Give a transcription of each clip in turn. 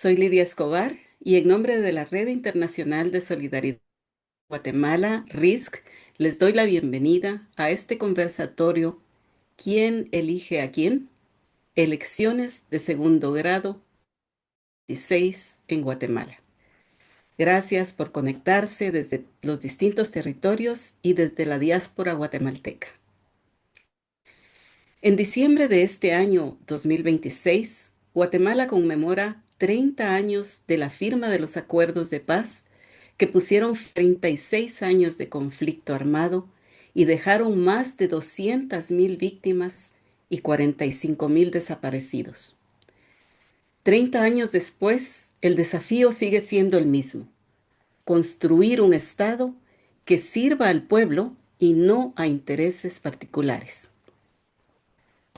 Soy Lidia Escobar y en nombre de la Red Internacional de Solidaridad Guatemala, RISC, les doy la bienvenida a este conversatorio ¿Quién elige a quién? Elecciones de segundo grado 16 en Guatemala. Gracias por conectarse desde los distintos territorios y desde la diáspora guatemalteca. En diciembre de este año 2026, Guatemala conmemora 30 años de la firma de los acuerdos de paz que pusieron 36 años de conflicto armado y dejaron más de 200.000 víctimas y 45.000 desaparecidos. 30 años después, el desafío sigue siendo el mismo: construir un Estado que sirva al pueblo y no a intereses particulares.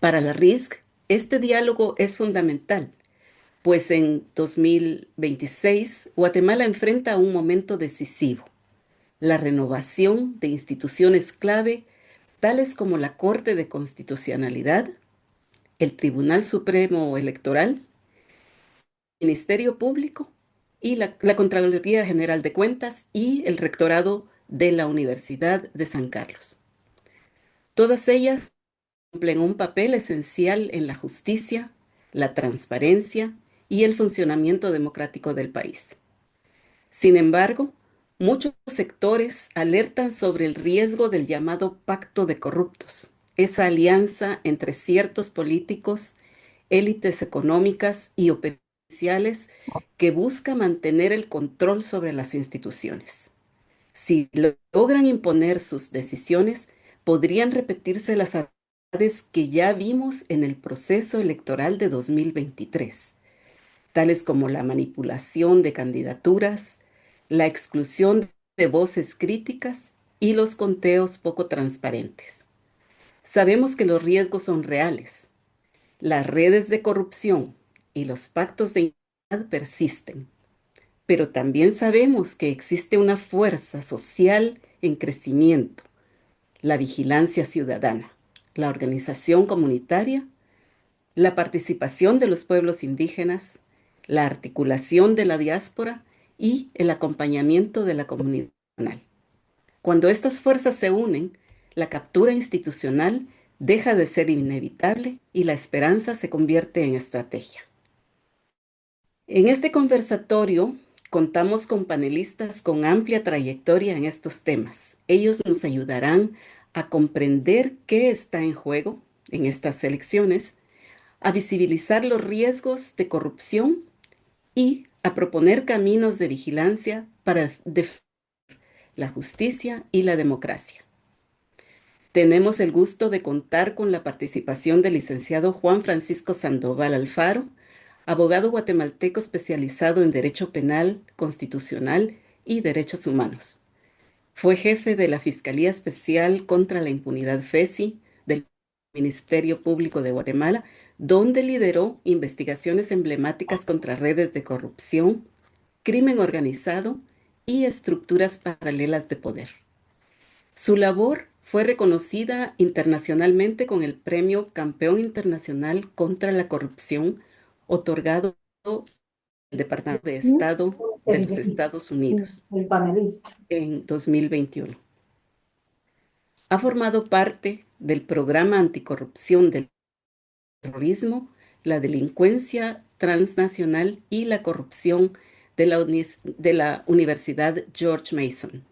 Para la RISC, este diálogo es fundamental, pues en 2026 Guatemala enfrenta un momento decisivo: la renovación de instituciones clave tales como la Corte de Constitucionalidad, el Tribunal Supremo Electoral, el Ministerio Público y la Contraloría General de Cuentas y el Rectorado de la Universidad de San Carlos. Todas ellas cumplen un papel esencial en la justicia, la transparencia y el funcionamiento democrático del país. Sin embargo, muchos sectores alertan sobre el riesgo del llamado pacto de corruptos, esa alianza entre ciertos políticos, élites económicas y oficiales que busca mantener el control sobre las instituciones. Si logran imponer sus decisiones, podrían repetirse las actividades que ya vimos en el proceso electoral de 2023, tales como la manipulación de candidaturas, la exclusión de voces críticas y los conteos poco transparentes. Sabemos que los riesgos son reales. Las redes de corrupción y los pactos de impunidad persisten, pero también sabemos que existe una fuerza social en crecimiento: la vigilancia ciudadana, la organización comunitaria, la participación de los pueblos indígenas, la articulación de la diáspora y el acompañamiento de la comunidad nacional. Cuando estas fuerzas se unen, la captura institucional deja de ser inevitable y la esperanza se convierte en estrategia. En este conversatorio contamos con panelistas con amplia trayectoria en estos temas. Ellos nos ayudarán a comprender qué está en juego en estas elecciones, a visibilizar los riesgos de corrupción y a proponer caminos de vigilancia para defender la justicia y la democracia. Tenemos el gusto de contar con la participación del licenciado Juan Francisco Sandoval Alfaro, abogado guatemalteco especializado en Derecho Penal, Constitucional y Derechos Humanos. Fue jefe de la Fiscalía Especial contra la Impunidad FESI del Ministerio Público de Guatemala, donde lideró investigaciones emblemáticas contra redes de corrupción, crimen organizado y estructuras paralelas de poder. Su labor fue reconocida internacionalmente con el Premio Campeón Internacional contra la Corrupción, otorgado por el Departamento de Estado de los Estados Unidos El panelista. en 2021. Ha formado parte del programa anticorrupción del terrorismo, la delincuencia transnacional y la corrupción de la Universidad George Mason.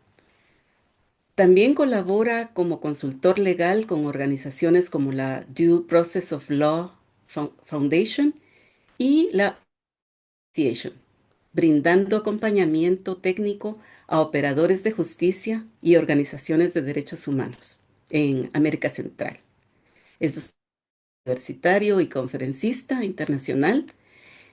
También colabora como consultor legal con organizaciones como la Due Process of Law Foundation y la Association, brindando acompañamiento técnico a operadores de justicia y organizaciones de derechos humanos en América Central. Es universitario y conferencista internacional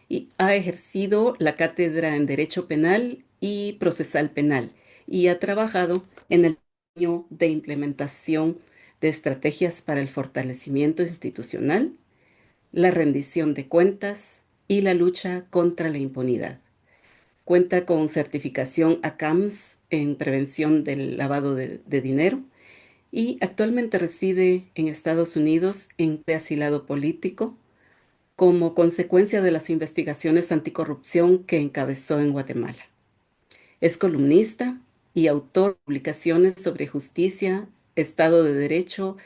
y ha ejercido la cátedra en Derecho Penal y Procesal Penal y ha trabajado en el diseño de implementación de estrategias para el fortalecimiento institucional, la rendición de cuentas y la lucha contra la impunidad. Cuenta con certificación ACAMS en prevención del lavado de dinero y actualmente reside en Estados Unidos en asilado político, como consecuencia de las investigaciones anticorrupción que encabezó en Guatemala. Es columnista y autor de publicaciones sobre justicia, Estado de Derecho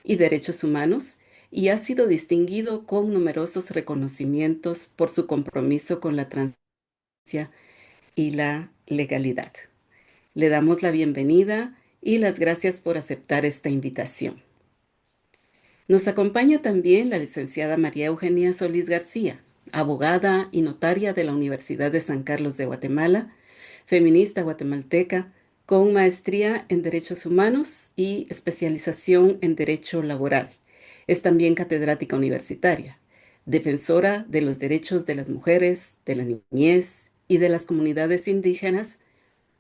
y derechos humanos, y ha sido distinguido con numerosos reconocimientos por su compromiso con la transparencia y la legalidad. Le damos la bienvenida y las gracias por aceptar esta invitación. Nos acompaña también la licenciada María Eugenia Solís García, abogada y notaria de la Universidad de San Carlos de Guatemala, feminista guatemalteca, con maestría en Derechos Humanos y especialización en Derecho Laboral. Es también catedrática universitaria, defensora de los derechos de las mujeres, de la niñez y de las comunidades indígenas,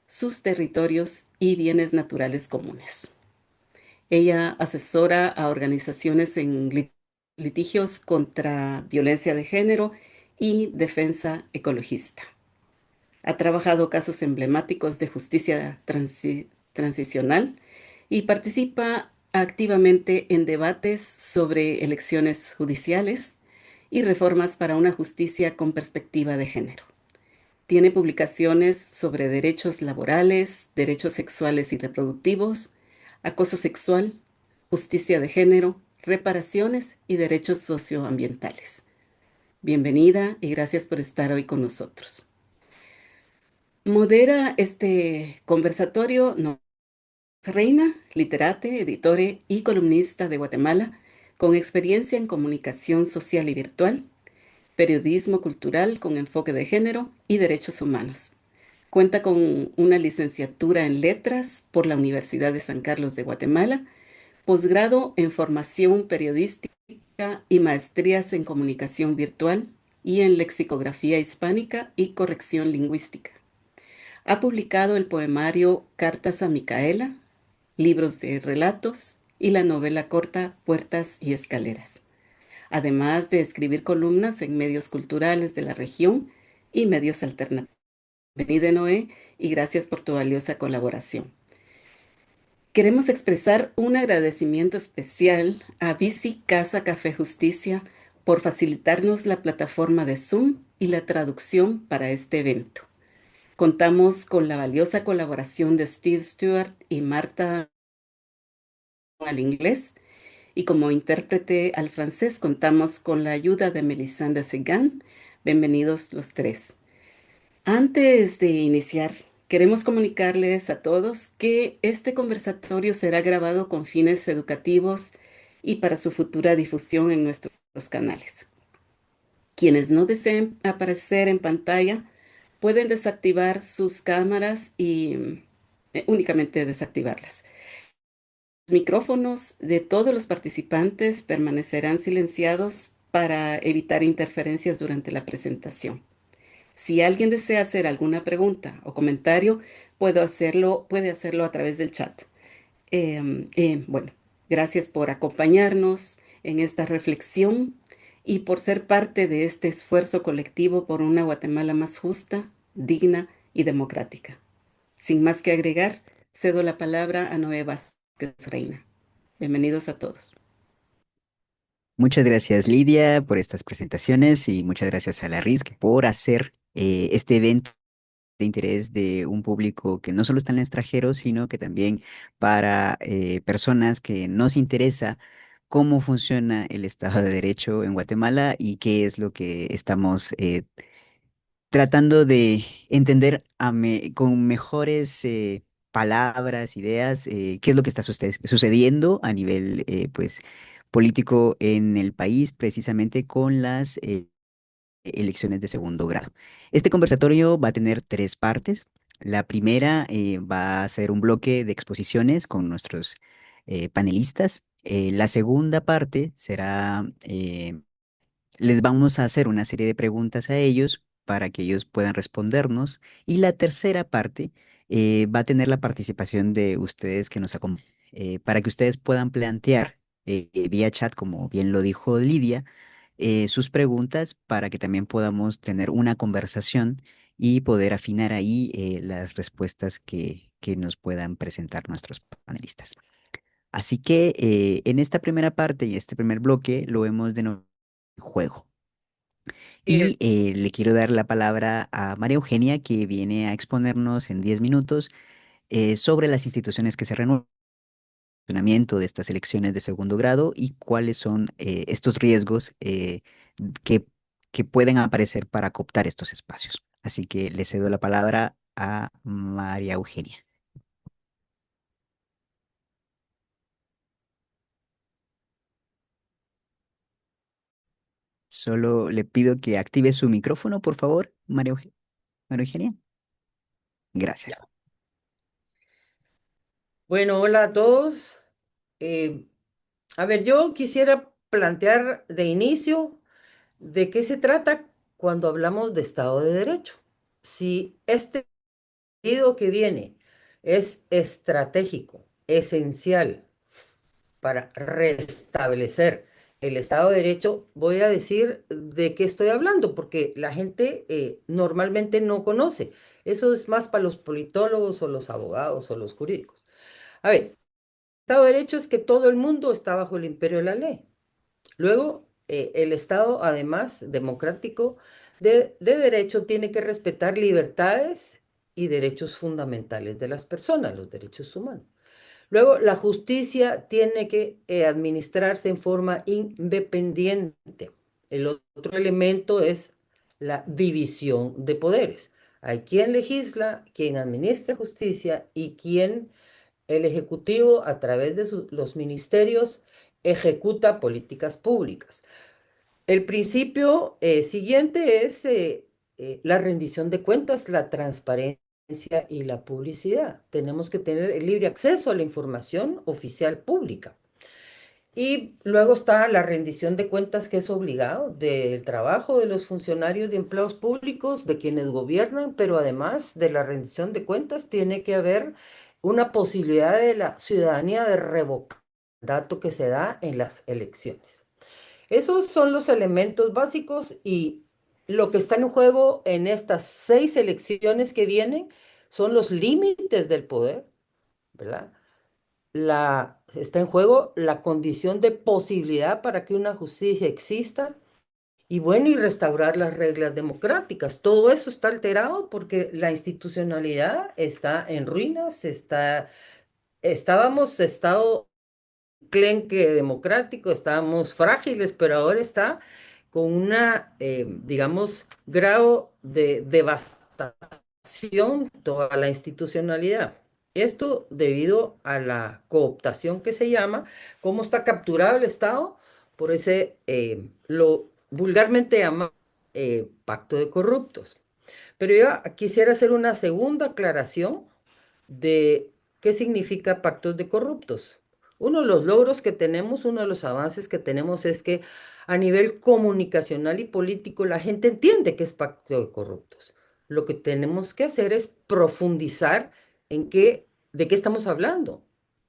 sus territorios y bienes naturales comunes. Ella asesora a organizaciones en litigios contra violencia de género y defensa ecologista. Ha trabajado casos emblemáticos de justicia transicional y participa activamente en debates sobre elecciones judiciales y reformas para una justicia con perspectiva de género. Tiene publicaciones sobre derechos laborales, derechos sexuales y reproductivos, acoso sexual, justicia de género, reparaciones y derechos socioambientales. Bienvenida y gracias por estar hoy con nosotros. Modera este conversatorio Reina, literate, editore y columnista de Guatemala, con experiencia en comunicación social y virtual, periodismo cultural con enfoque de género y derechos humanos. Cuenta con una licenciatura en letras por la Universidad de San Carlos de Guatemala, posgrado en formación periodística y maestrías en comunicación virtual y en lexicografía hispánica y corrección lingüística. Ha publicado el poemario Cartas a Micaela, libros de relatos y la novela corta Puertas y Escaleras, además de escribir columnas en medios culturales de la región y medios alternativos. Bienvenida, Noé, y gracias por tu valiosa colaboración. Queremos expresar un agradecimiento especial a Bici Casa Café Justicia por facilitarnos la plataforma de Zoom y la traducción para este evento. Contamos con la valiosa colaboración de Steve Stewart y Marta al inglés, y como intérprete al francés contamos con la ayuda de Melisande Segan. Bienvenidos los tres. Antes de iniciar, queremos comunicarles a todos que este conversatorio será grabado con fines educativos y para su futura difusión en nuestros canales. Quienes no deseen aparecer en pantalla pueden desactivar sus cámaras y únicamente desactivarlas. Los micrófonos de todos los participantes permanecerán silenciados para evitar interferencias durante la presentación. Si alguien desea hacer alguna pregunta o comentario, puede hacerlo a través del chat. Bueno, gracias por acompañarnos en esta reflexión y por ser parte de este esfuerzo colectivo por una Guatemala más justa, digna y democrática. Sin más que agregar, cedo la palabra a Noé Vázquez Reina. Bienvenidos a todos. Muchas gracias, Lidia, por estas presentaciones y muchas gracias a la RISC por hacer este evento de interés de un público que no solo está en el extranjero, sino que también para personas que nos interesa cómo funciona el Estado de Derecho en Guatemala y qué es lo que estamos tratando de entender con mejores palabras, ideas, qué es lo que está sucediendo a nivel pues, político en el país, precisamente con las elecciones de segundo grado. Este conversatorio va a tener tres partes. La primera va a ser un bloque de exposiciones con nuestros panelistas. La segunda parte será les vamos a hacer una serie de preguntas a ellos para que ellos puedan respondernos. Y la tercera parte va a tener la participación de ustedes que nos acompañan, para que ustedes puedan plantear vía chat, como bien lo dijo Lidia, sus preguntas para que también podamos tener una conversación y poder afinar ahí las respuestas que nos puedan presentar nuestros panelistas. Así que en esta primera parte y este primer bloque lo hemos denominado juego. Y le quiero dar la palabra a María Eugenia, que viene a exponernos en 10 minutos sobre las instituciones que se renuevan, el funcionamiento de estas elecciones de segundo grado y cuáles son estos riesgos que, que pueden aparecer para cooptar estos espacios. Así que le cedo la palabra a María Eugenia. Solo le pido que active su micrófono, por favor, María Eugenia. Ya. Gracias. Bueno, hola a todos. Eh, a ver, yo quisiera plantear de inicio de qué se trata cuando hablamos de Estado de Derecho. Si este pedido que viene es estratégico, esencial para restablecer el Estado de Derecho, voy a decir de qué estoy hablando, porque la gente normalmente no conoce. Eso es más para los politólogos o los abogados o los jurídicos. A ver, Estado de Derecho es que todo el mundo está bajo el imperio de la ley. Luego, el Estado, además, democrático de derecho, tiene que respetar libertades y derechos fundamentales de las personas, los derechos humanos. Luego, la justicia tiene que administrarse en forma independiente. El otro elemento es la división de poderes. Hay quien legisla, quien administra justicia y quien el Ejecutivo, a través de los ministerios, ejecuta políticas públicas. El principio siguiente es la rendición de cuentas, la transparencia y la publicidad. Tenemos que tener el libre acceso a la información oficial pública. Y luego está la rendición de cuentas, que es obligado del trabajo de los funcionarios y empleados públicos, de quienes gobiernan, pero además de la rendición de cuentas tiene que haber una posibilidad de la ciudadanía de revocar el mandato que se da en las elecciones. Esos son los elementos básicos y lo que está en juego en estas 6 elecciones que vienen son los límites del poder, ¿verdad? Está en juego la condición de posibilidad para que una justicia exista y bueno, y restaurar las reglas democráticas. Todo eso está alterado porque la institucionalidad está en ruinas, estábamos estado clenque democrático, estábamos frágiles, pero ahora está con una, digamos, grado de devastación toda la institucionalidad. Esto debido a la cooptación que se llama, cómo está capturado el Estado por ese, lo vulgarmente llama pacto de corruptos. Pero yo quisiera hacer una segunda aclaración de qué significa pactos de corruptos. Uno de los logros que tenemos, uno de los avances que tenemos es que a nivel comunicacional y político la gente entiende que es pacto de corruptos. Lo que tenemos que hacer es profundizar en de qué estamos hablando,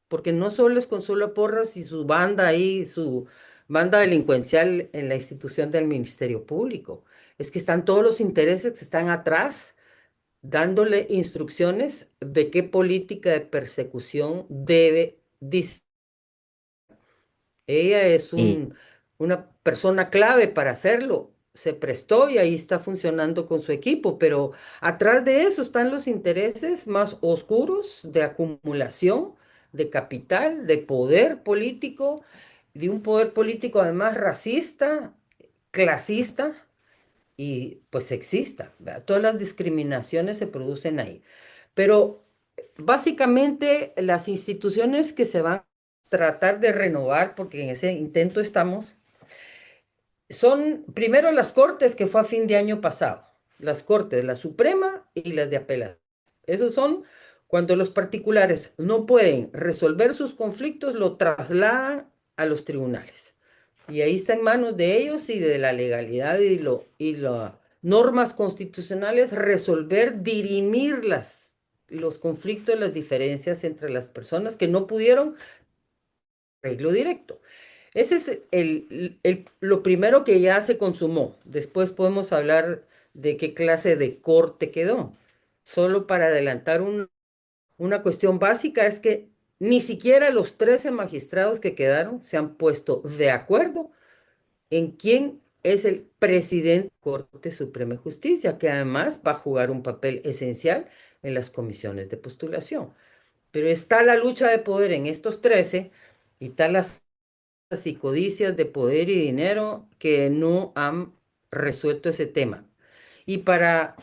porque no solo es Consuelo Porras y su banda ahí, su banda delincuencial en la institución del Ministerio Público, es que están todos los intereses que están atrás dándole instrucciones de qué política de persecución debe diseñar. Ella es Eh, una persona clave para hacerlo. Se prestó y ahí está funcionando con su equipo, pero atrás de eso están los intereses más oscuros de acumulación de capital, de poder político, de un poder político además racista, clasista y pues sexista, ¿verdad? Todas las discriminaciones se producen ahí. Pero básicamente las instituciones que se van a tratar de renovar, porque en ese intento estamos, son primero las cortes, que fue a fin de año pasado, las cortes, la Suprema y las de apelación. Esos son cuando los particulares no pueden resolver sus conflictos, lo trasladan a los tribunales. Y ahí está en manos de ellos y de la legalidad y las normas constitucionales resolver, dirimir los conflictos, las diferencias entre las personas que no pudieron arreglo directo. Ese es lo primero que ya se consumó. Después podemos hablar de qué clase de corte quedó. Solo para adelantar una cuestión básica es que ni siquiera los 13 magistrados que quedaron se han puesto de acuerdo en quién es el presidente de la Corte Suprema de Justicia, que además va a jugar un papel esencial en las comisiones de postulación. Pero está la lucha de poder en estos 13 y están las y codicias de poder y dinero que no han resuelto ese tema. Y para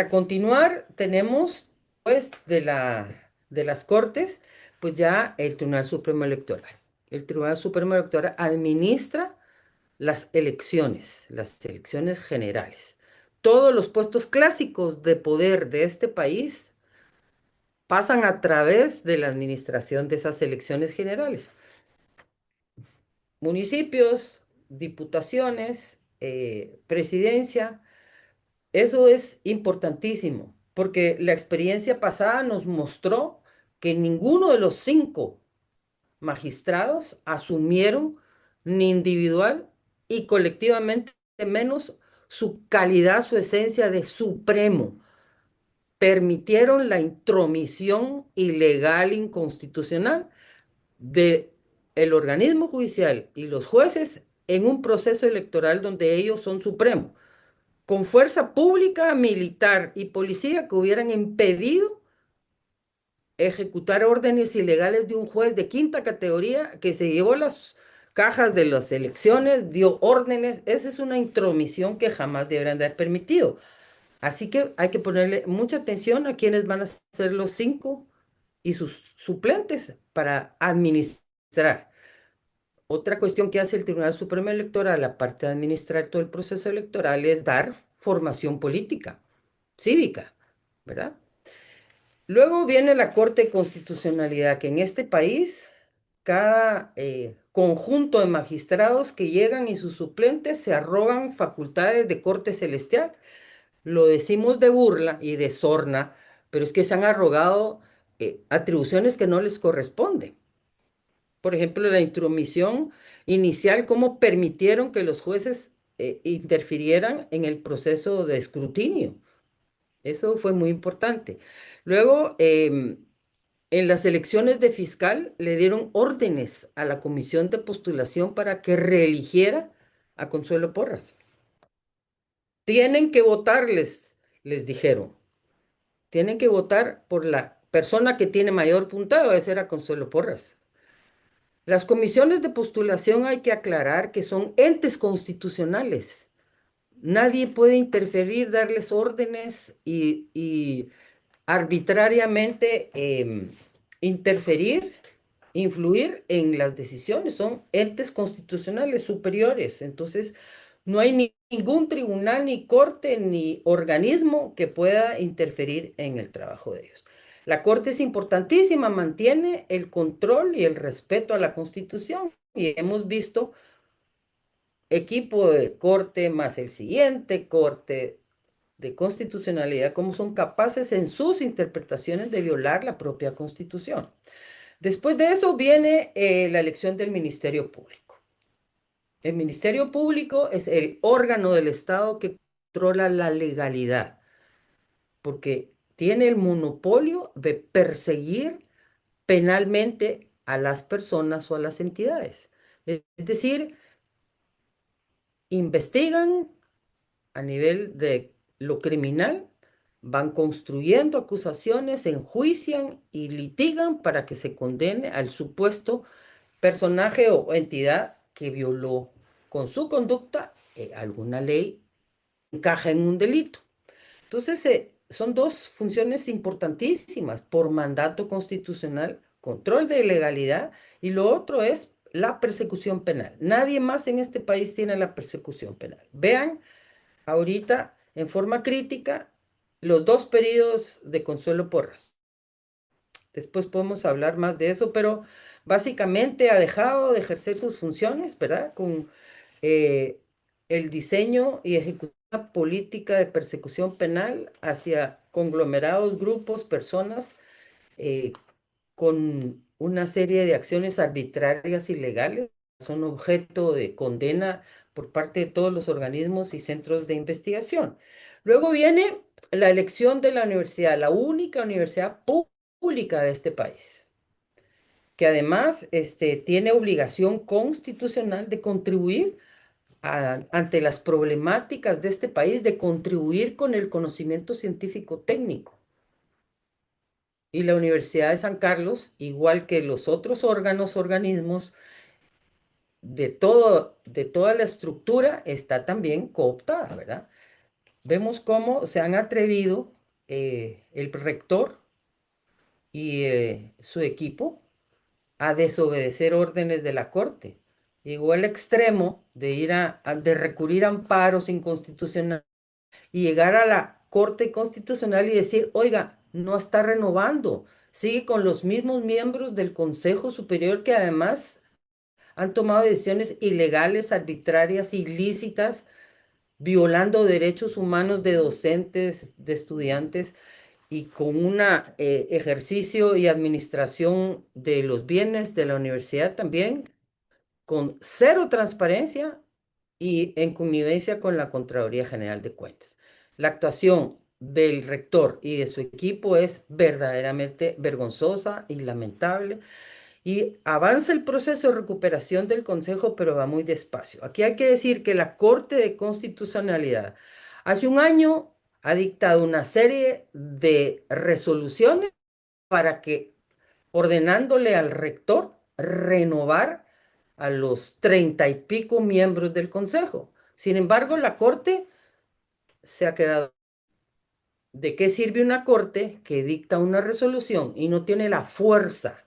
continuar, tenemos, pues, de las Cortes, pues ya el Tribunal Supremo Electoral. El Tribunal Supremo Electoral administra las elecciones generales. Todos los puestos clásicos de poder de este país pasan a través de la administración de esas elecciones generales. Municipios, diputaciones, presidencia, eso es importantísimo, porque la experiencia pasada nos mostró que ninguno de los 5 magistrados asumieron ni individual y colectivamente menos su calidad, su esencia de supremo. Permitieron la intromisión ilegal, inconstitucional de el organismo judicial y los jueces en un proceso electoral donde ellos son supremos, con fuerza pública, militar y policía que hubieran impedido ejecutar órdenes ilegales de un juez de quinta categoría que se llevó las cajas de las elecciones, dio órdenes. Esa es una intromisión que jamás deberían de haber permitido. Así que hay que ponerle mucha atención a quienes van a ser los 5 y sus suplentes para administrar. Otra cuestión que hace el Tribunal Supremo Electoral, aparte de administrar todo el proceso electoral, es dar formación política, cívica, ¿verdad? Luego viene la Corte de Constitucionalidad, que en este país cada conjunto de magistrados que llegan y sus suplentes se arrogan facultades de corte celestial. Lo decimos de burla y de sorna, pero es que se han arrogado atribuciones que no les corresponden. Por ejemplo, la intromisión inicial, cómo permitieron que los jueces interfirieran en el proceso de escrutinio. Eso fue muy importante. Luego, en las elecciones de fiscal, le dieron órdenes a la comisión de postulación para que reeligiera a Consuelo Porras. Tienen que votarles, les dijeron. Tienen que votar por la persona que tiene mayor puntado, esa era Consuelo Porras. Las comisiones de postulación hay que aclarar que son entes constitucionales. Nadie puede interferir, darles órdenes y arbitrariamente interferir, influir en las decisiones. Son entes constitucionales superiores. Entonces, no hay ningún tribunal, ni corte, ni organismo que pueda interferir en el trabajo de ellos. La Corte es importantísima, mantiene el control y el respeto a la Constitución. Y hemos visto equipo de corte más el siguiente corte de constitucionalidad, cómo son capaces en sus interpretaciones de violar la propia Constitución. Después de eso viene la elección del Ministerio Público. El Ministerio Público es el órgano del Estado que controla la legalidad, porque tiene el monopolio de perseguir penalmente a las personas o a las entidades. Es decir, investigan a nivel de lo criminal, van construyendo acusaciones, enjuician y litigan para que se condene al supuesto personaje o entidad que violó con su conducta alguna ley, encaja en un delito. Entonces, son 2 funciones importantísimas por mandato constitucional, control de legalidad, y lo otro es la persecución penal. Nadie más en este país tiene la persecución penal. Vean ahorita en forma crítica los 2 periodos de Consuelo Porras. Después podemos hablar más de eso, pero básicamente ha dejado de ejercer sus funciones, ¿verdad? Con el diseño y ejecución de una política de persecución penal hacia conglomerados, grupos, personas eh, con una serie de acciones arbitrarias y legales, son objeto de condena por parte de todos los organismos y centros de investigación. Luego viene la elección de la universidad, la única universidad pública de este país, que además tiene obligación constitucional de contribuir ante las problemáticas de este país de contribuir con el conocimiento científico técnico. Y la Universidad de San Carlos, igual que los otros órganos, organismos, de toda la estructura, está también cooptada, ¿verdad? Vemos cómo se han atrevido el rector y su equipo a desobedecer órdenes de la Corte. Llegó al extremo de de recurrir a amparos inconstitucionales y llegar a la Corte Constitucional y decir, oiga, no está renovando, sigue con los mismos miembros del Consejo Superior que además han tomado decisiones ilegales, arbitrarias, ilícitas, violando derechos humanos de docentes, de estudiantes y con un ejercicio y administración de los bienes de la universidad también, con cero transparencia y en connivencia con la Contraloría General de Cuentas. La actuación del rector y de su equipo es verdaderamente vergonzosa y lamentable. Y avanza el proceso de recuperación del Consejo, pero va muy despacio. Aquí hay que decir que la Corte de Constitucionalidad hace un año ha dictado una serie de resoluciones para que, ordenándole al rector renovar a los 30 y pico miembros del Consejo. Sin embargo, la Corte se ha quedado. ¿De qué sirve una Corte que dicta una resolución y no tiene la fuerza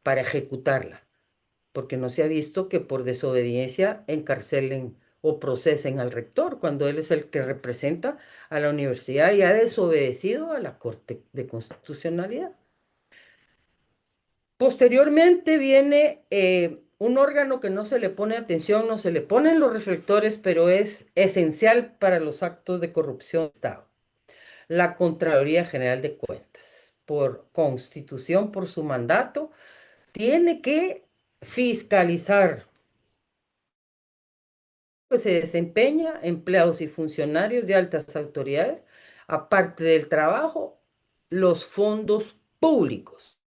para ejecutarla? Porque no se ha visto que por desobediencia encarcelen o procesen al rector, cuando él es el que representa a la universidad y ha desobedecido a la Corte de Constitucionalidad. Posteriormente viene un órgano que no se le pone atención, no se le ponen los reflectores, pero es esencial para los actos de corrupción del Estado. La Contraloría General de Cuentas, por constitución, por su mandato, tiene que fiscalizar que se desempeña, empleados y funcionarios de altas autoridades, aparte del trabajo, los fondos públicos.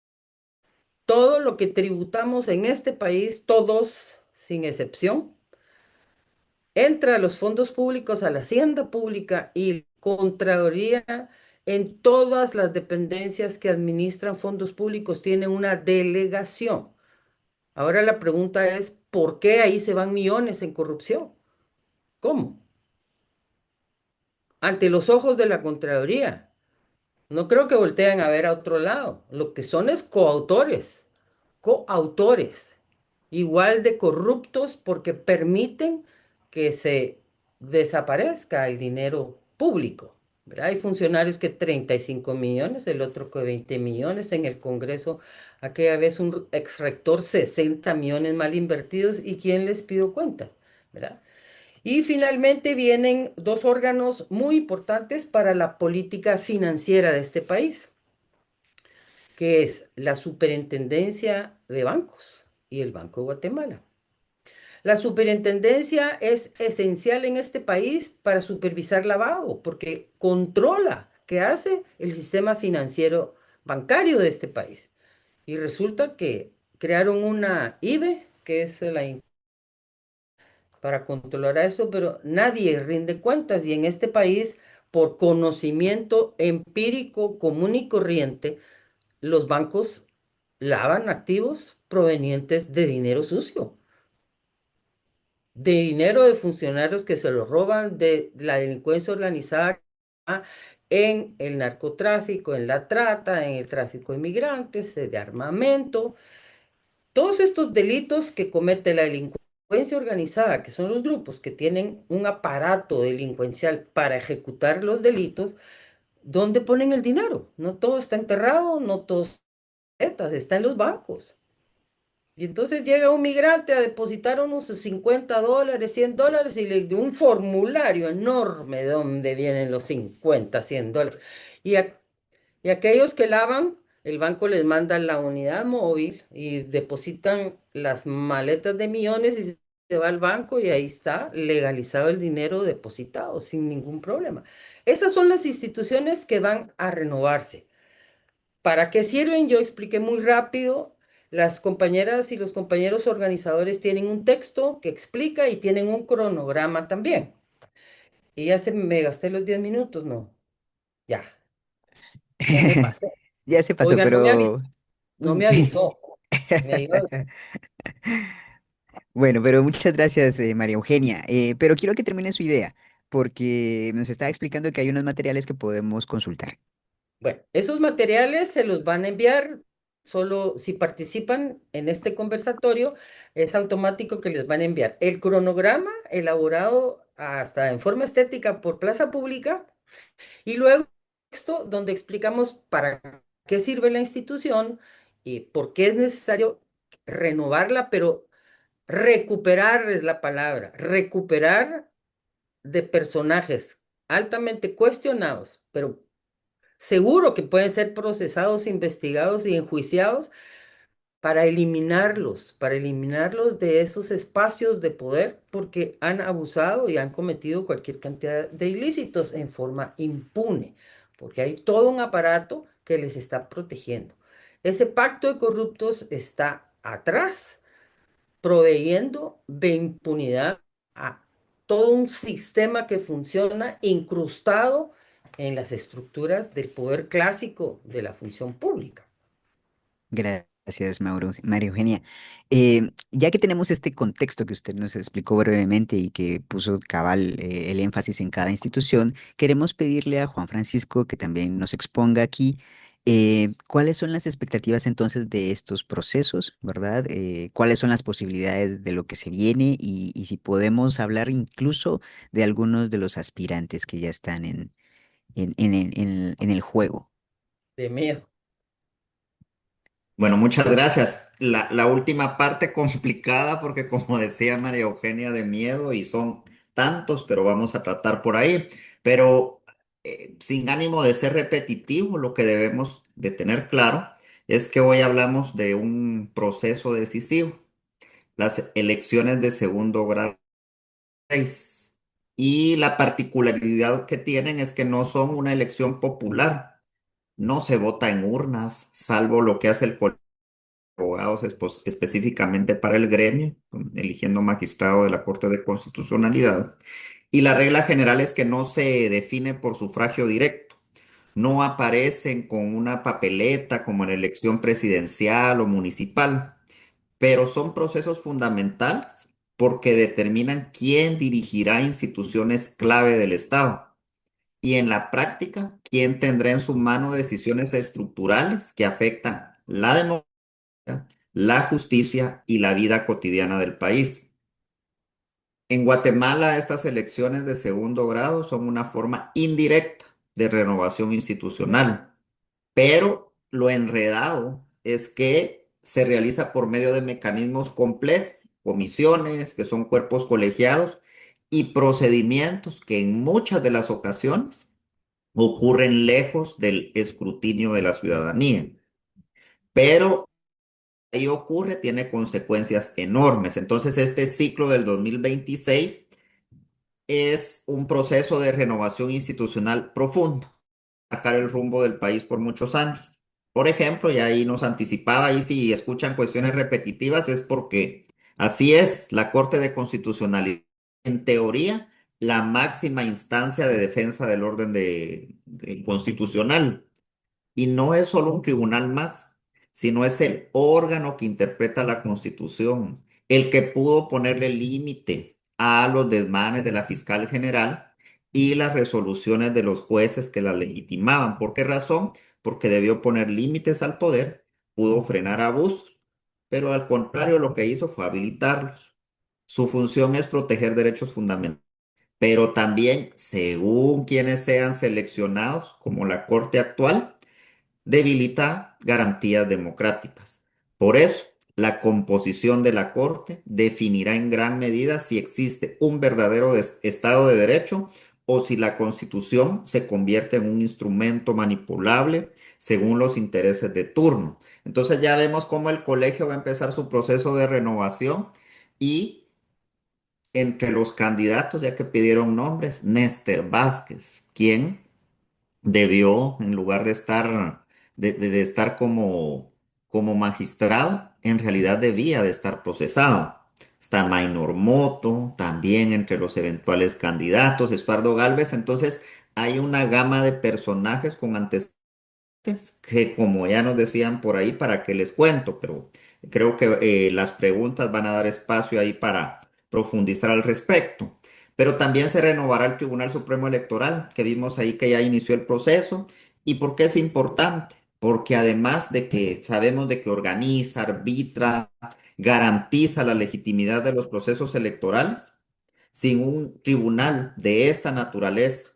Todo lo que tributamos en este país, todos, sin excepción, entra a los fondos públicos, a la hacienda pública y Contraloría en todas las dependencias que administran fondos públicos tienen una delegación. Ahora la pregunta es, ¿por qué ahí se van millones en corrupción? ¿Cómo? Ante los ojos de la Contraloría. No creo que volteen a ver a otro lado. Lo que son es coautores, igual de corruptos porque permiten que se desaparezca el dinero público. ¿Verdad? Hay funcionarios que 35 millones, el otro que 20 millones en el Congreso. Aquella vez un ex rector 60 millones mal invertidos. ¿Y quién les pidió cuentas? ¿Verdad? Y finalmente vienen dos órganos muy importantes para la política financiera de este país, que es la Superintendencia de Bancos y el Banco de Guatemala. La superintendencia es esencial en este país para supervisar lavado, porque controla qué hace el sistema financiero bancario de este país. Y resulta que crearon una IBE, que es la para controlar eso, pero nadie rinde cuentas y en este país, por conocimiento empírico común y corriente, los bancos lavan activos provenientes de dinero sucio, de dinero de funcionarios que se lo roban, de la delincuencia organizada en el narcotráfico, en la trata, en el tráfico de migrantes, de armamento. Todos estos delitos que comete la delincuencia organizada, que son los grupos que tienen un aparato delincuencial para ejecutar los delitos, ¿dónde ponen el dinero? No todo está enterrado, no todo está en los bancos. Y entonces llega un migrante a depositar unos $50, $100 y le dio un formulario enorme de dónde vienen los 50, $100. Y y aquellos que lavan, el banco les manda la unidad móvil y depositan las maletas de millones y se va al banco y ahí está legalizado el dinero depositado sin ningún problema. Esas son las instituciones que van a renovarse. ¿Para qué sirven? Yo expliqué muy rápido. Las compañeras y los compañeros organizadores tienen un texto que explica y tienen un cronograma también. Y ya me gasté los 10 minutos, no, ya, ya me pasé. Ya se pasó, Oiga, pero... no me avisó. Me iba a- Bueno, pero muchas gracias, María Eugenia. Pero quiero que termine su idea, porque nos está explicando que hay unos materiales que podemos consultar. Bueno, esos materiales se los van a enviar, solo si participan en este conversatorio, es automático que les van a enviar el cronograma elaborado hasta en forma estética por Plaza Pública y luego un texto donde explicamos para qué sirve la institución y por qué es necesario renovarla, pero recuperar es la palabra, recuperar de personajes altamente cuestionados, pero seguro que pueden ser procesados, investigados y enjuiciados para eliminarlos de esos espacios de poder porque han abusado y han cometido cualquier cantidad de ilícitos en forma impune, porque hay todo un aparato que les está protegiendo. Ese pacto de corruptos está atrás, proveyendo de impunidad a todo un sistema que funciona incrustado en las estructuras del poder clásico de la función pública. Gracias, María Eugenia. Ya que tenemos este contexto que usted nos explicó brevemente y que puso cabal el énfasis en cada institución, queremos pedirle a Juan Francisco que también nos exponga aquí cuáles son las expectativas entonces de estos procesos, ¿verdad? Cuáles son las posibilidades de lo que se viene y si podemos hablar incluso de algunos de los aspirantes que ya están en el juego. De miedo. Bueno, muchas gracias. La última parte complicada porque como decía María Eugenia, de miedo y son tantos, pero vamos a tratar por ahí. Pero sin ánimo de ser repetitivo, lo que debemos de tener claro es que hoy hablamos de un proceso decisivo, las elecciones de segundo grado. Y la particularidad que tienen es que no son una elección popular, no se vota en urnas, salvo lo que hace el colegio abogados específicamente para el gremio, eligiendo magistrado de la Corte de Constitucionalidad. Y la regla general es que no se define por sufragio directo. No aparecen con una papeleta como en elección presidencial o municipal, pero son procesos fundamentales porque determinan quién dirigirá instituciones clave del Estado. Y en la práctica, quién tendrá en su mano decisiones estructurales que afectan la democracia, la justicia y la vida cotidiana del país. En Guatemala, estas elecciones de segundo grado son una forma indirecta de renovación institucional, pero lo enredado es que se realiza por medio de mecanismos complejos, comisiones, que son cuerpos colegiados, y procedimientos que en muchas de las ocasiones ocurren lejos del escrutinio de la ciudadanía. Pero ahí ocurre tiene consecuencias enormes. Entonces, este ciclo del 2026 es un proceso de renovación institucional profundo, sacar el rumbo del país por muchos años. Por ejemplo, y ahí nos anticipaba, y si escuchan cuestiones repetitivas es porque así es, la Corte de Constitucionalidad, en teoría, la máxima instancia de defensa del orden constitucional. Y no es solo un tribunal más, sino es el órgano que interpreta la Constitución, el que pudo ponerle límite a los desmanes de la fiscal general y las resoluciones de los jueces que la legitimaban. ¿Por qué razón? Porque debió poner límites al poder, pudo frenar abusos, pero al contrario lo que hizo fue habilitarlos. Su función es proteger derechos fundamentales, pero también, según quienes sean seleccionados, como la Corte actual, debilita garantías democráticas. Por eso, la composición de la Corte definirá en gran medida si existe un verdadero Estado de Derecho o si la Constitución se convierte en un instrumento manipulable según los intereses de turno. Entonces ya vemos cómo el colegio va a empezar su proceso de renovación y entre los candidatos, ya que pidieron nombres, Néstor Vázquez, quien debió, en lugar de estar, de estar como magistrado, en realidad debía de estar procesado. Está Maynor Moto, también entre los eventuales candidatos, Estuardo Gálvez. Entonces, hay una gama de personajes con antecedentes que, como ya nos decían por ahí, para qué les cuento, pero creo que las preguntas van a dar espacio ahí para profundizar al respecto. Pero también se renovará el Tribunal Supremo Electoral, que vimos ahí que ya inició el proceso. ¿Y por qué es importante? Porque además de que sabemos de que organiza, arbitra, garantiza la legitimidad de los procesos electorales, sin un tribunal de esta naturaleza,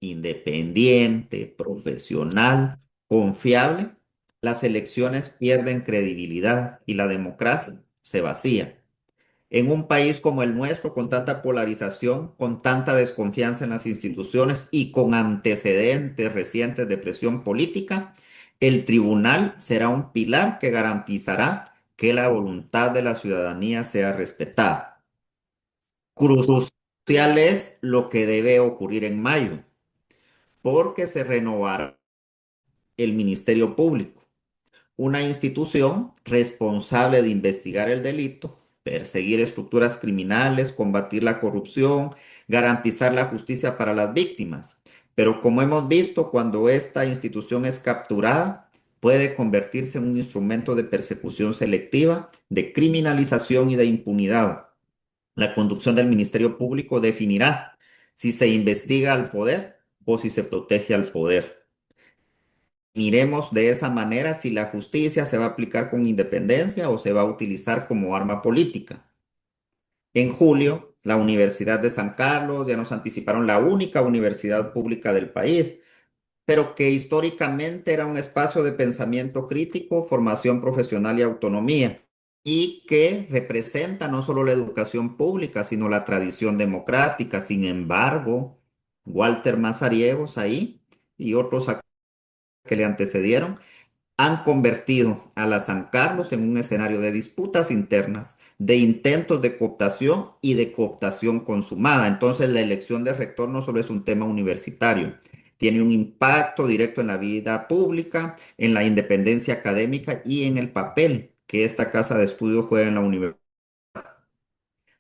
independiente, profesional, confiable, las elecciones pierden credibilidad y la democracia se vacía. En un país como el nuestro, con tanta polarización, con tanta desconfianza en las instituciones y con antecedentes recientes de presión política, el tribunal será un pilar que garantizará que la voluntad de la ciudadanía sea respetada. Crucial es lo que debe ocurrir en mayo, porque se renovará el Ministerio Público, una institución responsable de investigar el delito, perseguir estructuras criminales, combatir la corrupción, garantizar la justicia para las víctimas. Pero como hemos visto, cuando esta institución es capturada, puede convertirse en un instrumento de persecución selectiva, de criminalización y de impunidad. La conducción del Ministerio Público definirá si se investiga al poder o si se protege al poder. Miremos de esa manera si la justicia se va a aplicar con independencia o se va a utilizar como arma política. En julio, la Universidad de San Carlos ya nos anticiparon la única universidad pública del país, pero que históricamente era un espacio de pensamiento crítico, formación profesional y autonomía, y que representa no solo la educación pública, sino la tradición democrática. Sin embargo, Walter Mazariegos ahí y otros que le antecedieron han convertido a la San Carlos en un escenario de disputas internas, de intentos de cooptación y de cooptación consumada. Entonces, la elección de rector no solo es un tema universitario, tiene un impacto directo en la vida pública, en la independencia académica y en el papel que esta casa de estudios juega en la universidad.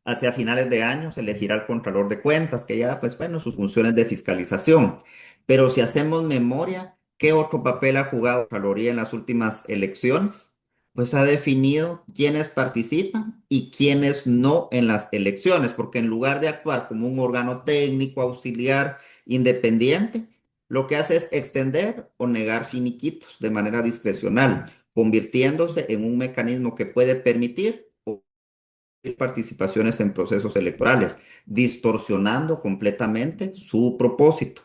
Hacia finales de año se elegirá el Contralor de Cuentas, que ya, pues bueno, sus funciones de fiscalización. Pero si hacemos memoria, ¿qué otro papel ha jugado la Contraloría en las últimas elecciones? Pues ha definido quiénes participan y quiénes no en las elecciones, porque en lugar de actuar como un órgano técnico, auxiliar, independiente, lo que hace es extender o negar finiquitos de manera discrecional, convirtiéndose en un mecanismo que puede permitir participaciones en procesos electorales, distorsionando completamente su propósito.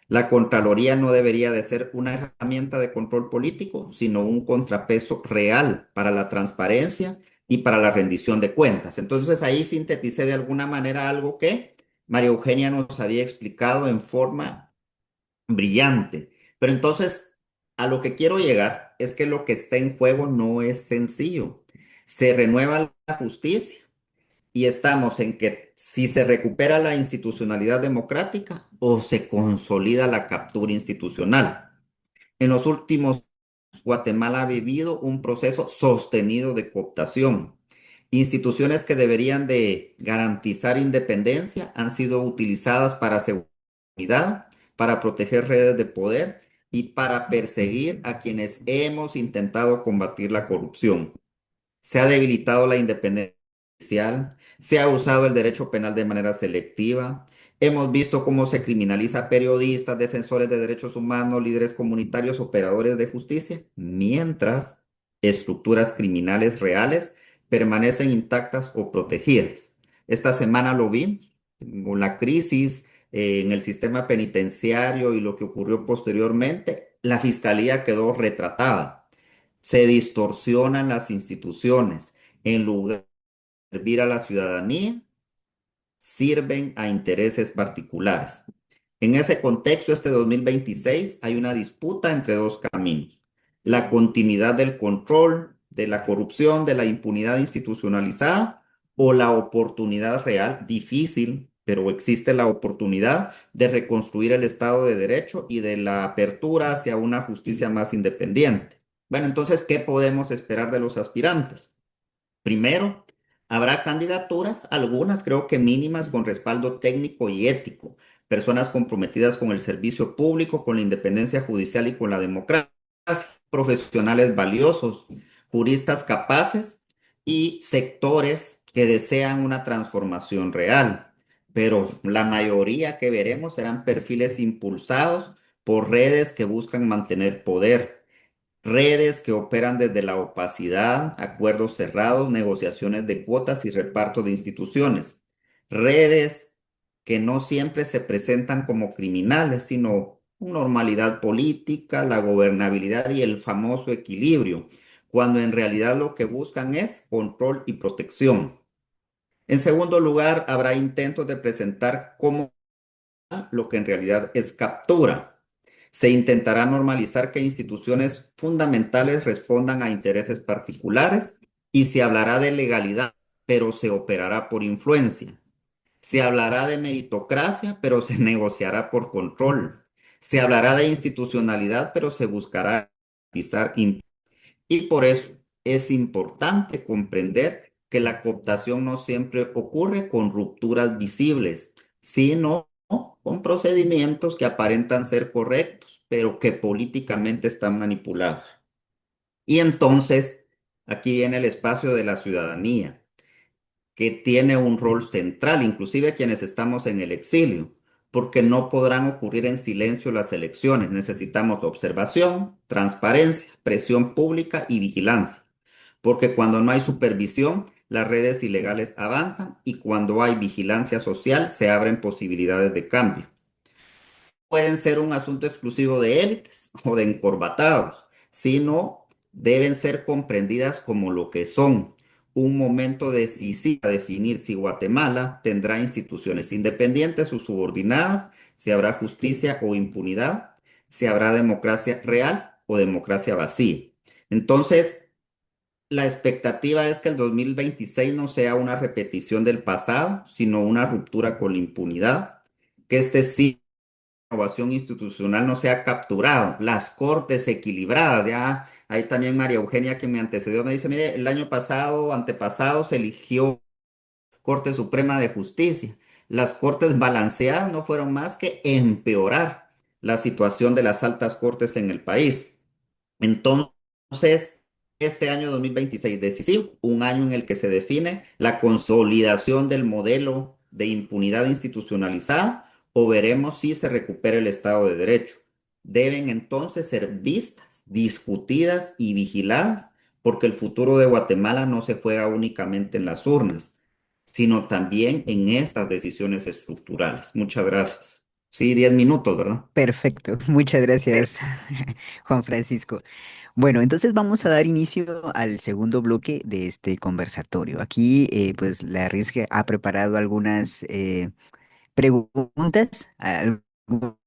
La Contraloría no debería de ser una herramienta de control político, sino un contrapeso real para la transparencia y para la rendición de cuentas. Entonces ahí sinteticé de alguna manera algo que María Eugenia nos había explicado en forma brillante. Pero entonces, a lo que quiero llegar es que lo que está en juego no es sencillo. Se renueva la justicia y estamos en que si se recupera la institucionalidad democrática o se consolida la captura institucional. En los últimos, Guatemala ha vivido un proceso sostenido de cooptación. Instituciones que deberían de garantizar independencia han sido utilizadas para seguridad, para proteger redes de poder y para perseguir a quienes hemos intentado combatir la corrupción. Se ha debilitado la independencia judicial, se ha usado el derecho penal de manera selectiva. Hemos visto cómo se criminaliza a periodistas, defensores de derechos humanos, líderes comunitarios, operadores de justicia, mientras estructuras criminales reales permanecen intactas o protegidas. Esta semana lo vimos con la crisis en el sistema penitenciario y lo que ocurrió posteriormente. La fiscalía quedó retratada. Se distorsionan las instituciones. En lugar de servir a la ciudadanía, sirven a intereses particulares. En ese contexto, este 2026 hay una disputa entre dos caminos. La continuidad del control, de la corrupción, de la impunidad institucionalizada o la oportunidad real, difícil, pero existe la oportunidad de reconstruir el Estado de Derecho y de la apertura hacia una justicia más independiente. Bueno, entonces, ¿qué podemos esperar de los aspirantes? Primero, habrá candidaturas, algunas creo que mínimas, con respaldo técnico y ético, personas comprometidas con el servicio público, con la independencia judicial y con la democracia, profesionales valiosos, juristas capaces y sectores que desean una transformación real. Pero la mayoría que veremos serán perfiles impulsados por redes que buscan mantener poder, redes que operan desde la opacidad, acuerdos cerrados, negociaciones de cuotas y reparto de instituciones. Redes que no siempre se presentan como criminales, sino normalidad política, la gobernabilidad y el famoso equilibrio, cuando en realidad lo que buscan es control y protección. En segundo lugar, habrá intentos de presentar como lo que en realidad es captura. Se intentará normalizar que instituciones fundamentales respondan a intereses particulares y se hablará de legalidad, pero se operará por influencia. Se hablará de meritocracia, pero se negociará por control. Se hablará de institucionalidad, pero se buscará garantizar. Y por eso es importante comprender que la cooptación no siempre ocurre con rupturas visibles, sino con procedimientos que aparentan ser correctos, pero que políticamente están manipulados. Y entonces, aquí viene el espacio de la ciudadanía, que tiene un rol central, inclusive quienes estamos en el exilio, porque no podrán ocurrir en silencio las elecciones. Necesitamos observación, transparencia, presión pública y vigilancia, porque cuando no hay supervisión, las redes ilegales avanzan y cuando hay vigilancia social, se abren posibilidades de cambio. Pueden ser un asunto exclusivo de élites o de encorbatados, sino deben ser comprendidas como lo que son, un momento decisivo a definir si Guatemala tendrá instituciones independientes o subordinadas, si habrá justicia o impunidad, si habrá democracia real o democracia vacía. Entonces, la expectativa es que el 2026 no sea una repetición del pasado, sino una ruptura con la impunidad, que este sí innovación institucional no se ha capturado, las cortes equilibradas, ya ahí también María Eugenia que me antecedió me dice, mire, el año pasado, antepasado se eligió Corte Suprema de Justicia. Las cortes balanceadas no fueron más que empeorar la situación de las altas cortes en el país. Entonces, este año 2026 decisivo, un año en el que se define la consolidación del modelo de impunidad institucionalizada, o veremos si se recupera el Estado de Derecho. Deben entonces ser vistas, discutidas y vigiladas, porque el futuro de Guatemala no se juega únicamente en las urnas, sino también en estas decisiones estructurales. Muchas gracias. Sí, 10 minutos, ¿verdad? Perfecto, muchas gracias, Juan Francisco. Bueno, entonces vamos a dar inicio al segundo bloque de este conversatorio. Aquí, pues, la RISC ha preparado algunas preguntas, algunas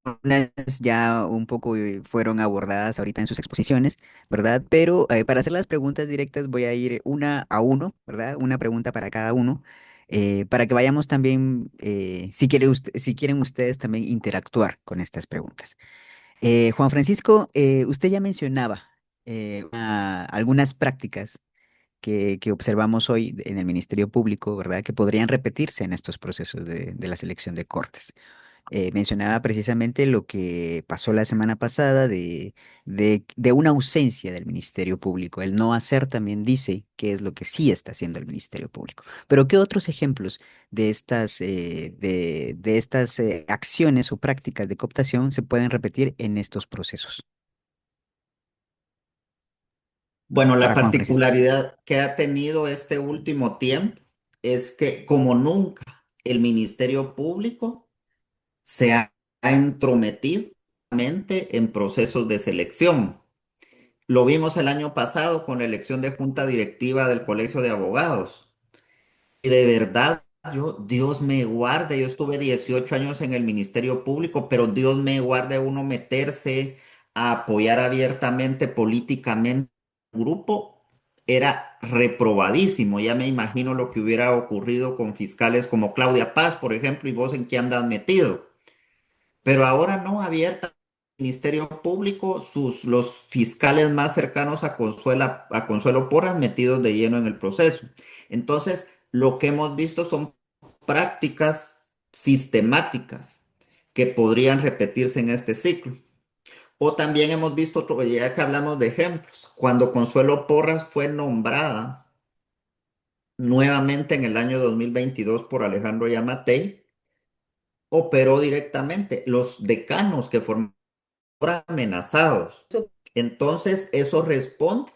ya un poco fueron abordadas ahorita en sus exposiciones, ¿verdad? Pero para hacer las preguntas directas voy a ir una a uno, ¿verdad? Una pregunta para cada uno, para que vayamos también, si quieren ustedes también interactuar con estas preguntas. Juan Francisco, usted ya mencionaba algunas prácticas que observamos hoy en el Ministerio Público, ¿verdad? Que podrían repetirse en estos procesos de la selección de cortes. Mencionaba precisamente lo que pasó la semana pasada de una ausencia del Ministerio Público. El no hacer también dice qué es lo que sí está haciendo el Ministerio Público. Pero ¿qué otros ejemplos de estas acciones o prácticas de cooptación se pueden repetir en estos procesos? Bueno, la Para Juan Francisco. particularidad que ha tenido este último tiempo es que como nunca el Ministerio Público se ha entrometido en procesos de selección. Lo vimos el año pasado con la elección de junta directiva del Colegio de Abogados. Y de verdad, Dios me guarde, yo estuve 18 años en el Ministerio Público, pero Dios me guarde uno meterse a apoyar abiertamente políticamente un grupo, era reprobadísimo. Ya me imagino lo que hubiera ocurrido con fiscales como Claudia Paz, por ejemplo, y vos en qué andas metido. Pero ahora no, abierta. Ministerio Público, los fiscales más cercanos a Consuelo Porras metidos de lleno en el proceso. Entonces, lo que hemos visto son prácticas sistemáticas que podrían repetirse en este ciclo. O también hemos visto, ya que hablamos de ejemplos, cuando Consuelo Porras fue nombrada nuevamente en el año 2022 por Alejandro Yamatei, operó directamente. Los decanos que formaron amenazados. Entonces, eso responde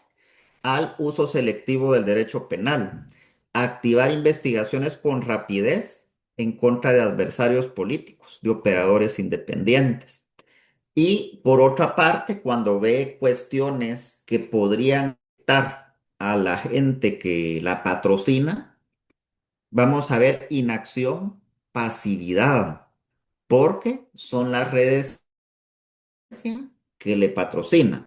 al uso selectivo del derecho penal, activar investigaciones con rapidez en contra de adversarios políticos, de operadores independientes. Y por otra parte, cuando ve cuestiones que podrían afectar a la gente que la patrocina, vamos a ver inacción, pasividad, porque son las redes que le patrocinan.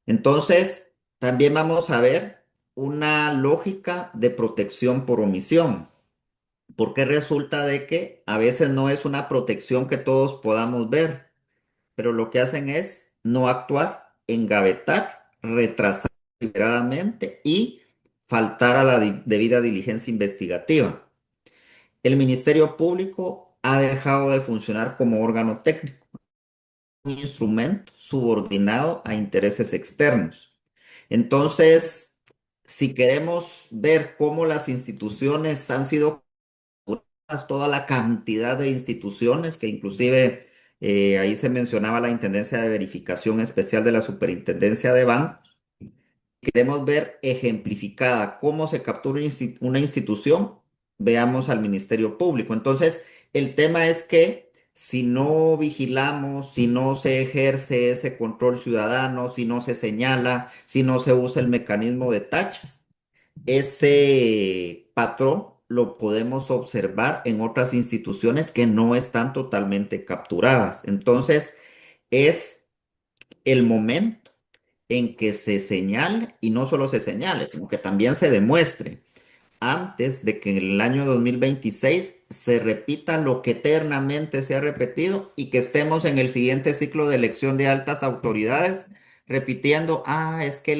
Entonces, también vamos a ver una lógica de protección por omisión, porque resulta de que a veces no es una protección que todos podamos ver, pero lo que hacen es no actuar, engavetar, retrasar deliberadamente y faltar a la debida diligencia investigativa. El Ministerio Público ha dejado de funcionar como órgano técnico, un instrumento subordinado a intereses externos. Entonces, si queremos ver cómo las instituciones han sido capturadas, toda la cantidad de instituciones que inclusive ahí se mencionaba la Intendencia de Verificación Especial de la Superintendencia de Bancos, queremos ver ejemplificada cómo se captura una institución, veamos al Ministerio Público. Entonces, el tema es que si no vigilamos, si no se ejerce ese control ciudadano, si no se señala, si no se usa el mecanismo de tachas, ese patrón lo podemos observar en otras instituciones que no están totalmente capturadas. Entonces, es el momento en que se señale y no solo se señale, sino que también se demuestre antes de que en el año 2026 se repita lo que eternamente se ha repetido y que estemos en el siguiente ciclo de elección de altas autoridades repitiendo, es que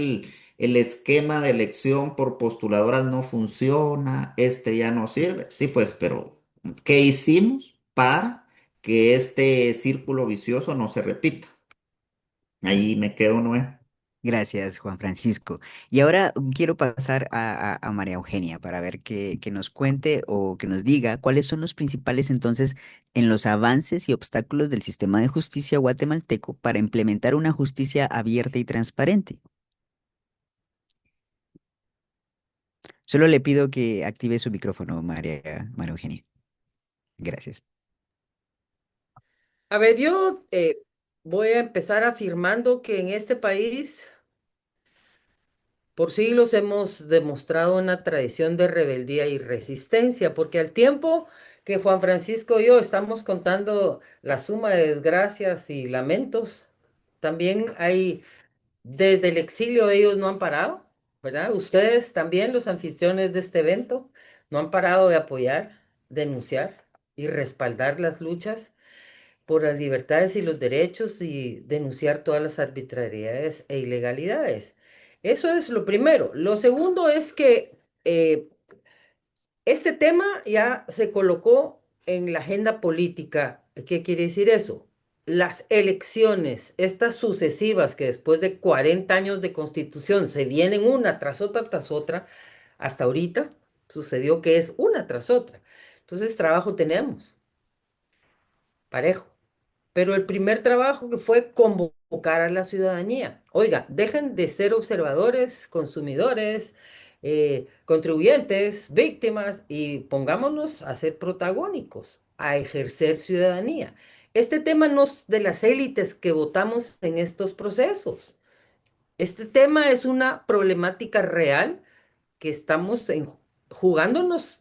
el esquema de elección por postuladoras no funciona, este ya no sirve. Sí, pues, pero ¿qué hicimos para que este círculo vicioso no se repita? Ahí me quedo, Noé. Gracias, Juan Francisco. Y ahora quiero pasar a María Eugenia para ver que nos cuente o que nos diga cuáles son los principales entonces en los avances y obstáculos del sistema de justicia guatemalteco para implementar una justicia abierta y transparente. Solo le pido que active su micrófono, María Eugenia. Gracias. A ver, yo voy a empezar afirmando que en este país por siglos hemos demostrado una tradición de rebeldía y resistencia, porque al tiempo que Juan Francisco y yo estamos contando la suma de desgracias y lamentos, también hay, desde el exilio ellos no han parado, ¿verdad? Ustedes también, los anfitriones de este evento, no han parado de apoyar, denunciar y respaldar las luchas por las libertades y los derechos y denunciar todas las arbitrariedades e ilegalidades. Eso es lo primero. Lo segundo es que este tema ya se colocó en la agenda política. ¿Qué quiere decir eso? Las elecciones, estas sucesivas que después de 40 años de constitución se vienen una tras otra, hasta ahorita sucedió que es una tras otra. Entonces, trabajo tenemos, parejo. Pero el primer trabajo que fue convocar a la ciudadanía. Oiga, dejen de ser observadores, consumidores, contribuyentes, víctimas y pongámonos a ser protagónicos, a ejercer ciudadanía. Este tema no es de las élites que votamos en estos procesos. Este tema es una problemática real que estamos jugándonos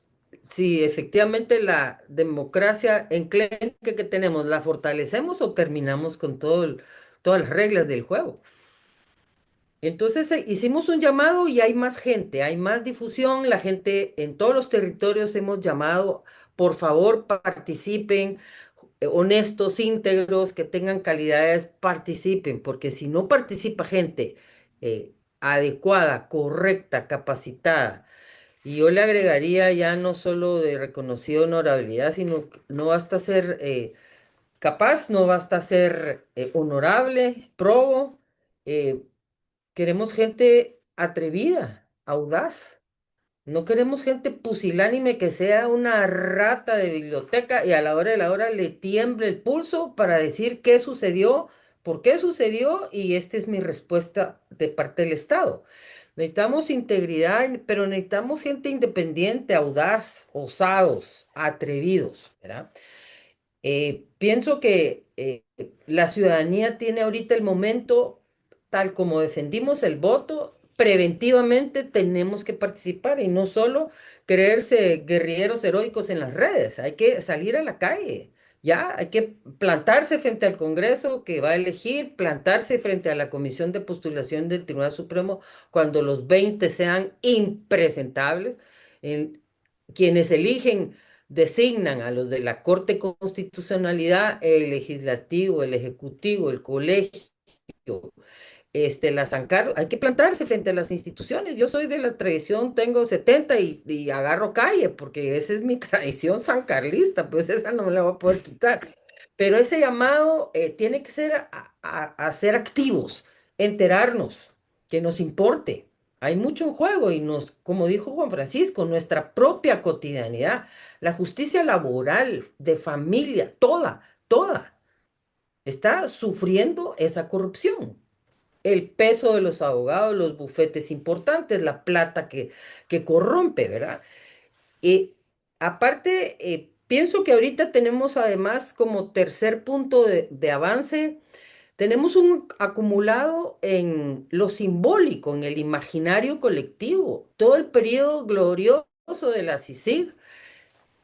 si efectivamente la democracia enclenque que tenemos la fortalecemos o terminamos con todas las reglas del juego. Entonces hicimos un llamado y hay más gente, hay más difusión, la gente en todos los territorios hemos llamado, por favor participen, honestos, íntegros, que tengan calidades, participen, porque si no participa gente adecuada, correcta, capacitada, y yo le agregaría ya no solo de reconocida honorabilidad, sino que no basta ser capaz, no basta ser honorable, probo, eh, queremos gente atrevida, audaz. No queremos gente pusilánime que sea una rata de biblioteca y a la hora de la hora le tiemble el pulso para decir qué sucedió, por qué sucedió y esta es mi respuesta de parte del Estado. Necesitamos integridad, pero necesitamos gente independiente, audaz, osados, atrevidos, ¿verdad? Pienso que la ciudadanía tiene ahorita el momento, tal como defendimos el voto, preventivamente tenemos que participar y no solo creerse guerrilleros heroicos en las redes, hay que salir a la calle, ya, hay que plantarse frente al Congreso que va a elegir, plantarse frente a la Comisión de Postulación del Tribunal Supremo cuando los 20 sean impresentables. En, quienes eligen designan a los de la Corte de Constitucionalidad, el legislativo, el ejecutivo, el colegio, la San Carlos, hay que plantarse frente a las instituciones. Yo soy de la tradición, tengo 70 y agarro calle, porque esa es mi tradición sancarlista, pues esa no me la voy a poder quitar. Pero ese llamado tiene que ser a ser activos, enterarnos, que nos importe. Hay mucho en juego y nos, como dijo Juan Francisco, nuestra propia cotidianidad, la justicia laboral, de familia, toda, está sufriendo esa corrupción, el peso de los abogados, los bufetes importantes, la plata que corrompe, ¿verdad? Y aparte, pienso que ahorita tenemos además como tercer punto de avance, tenemos un acumulado en lo simbólico, en el imaginario colectivo. Todo el periodo glorioso de la CICIG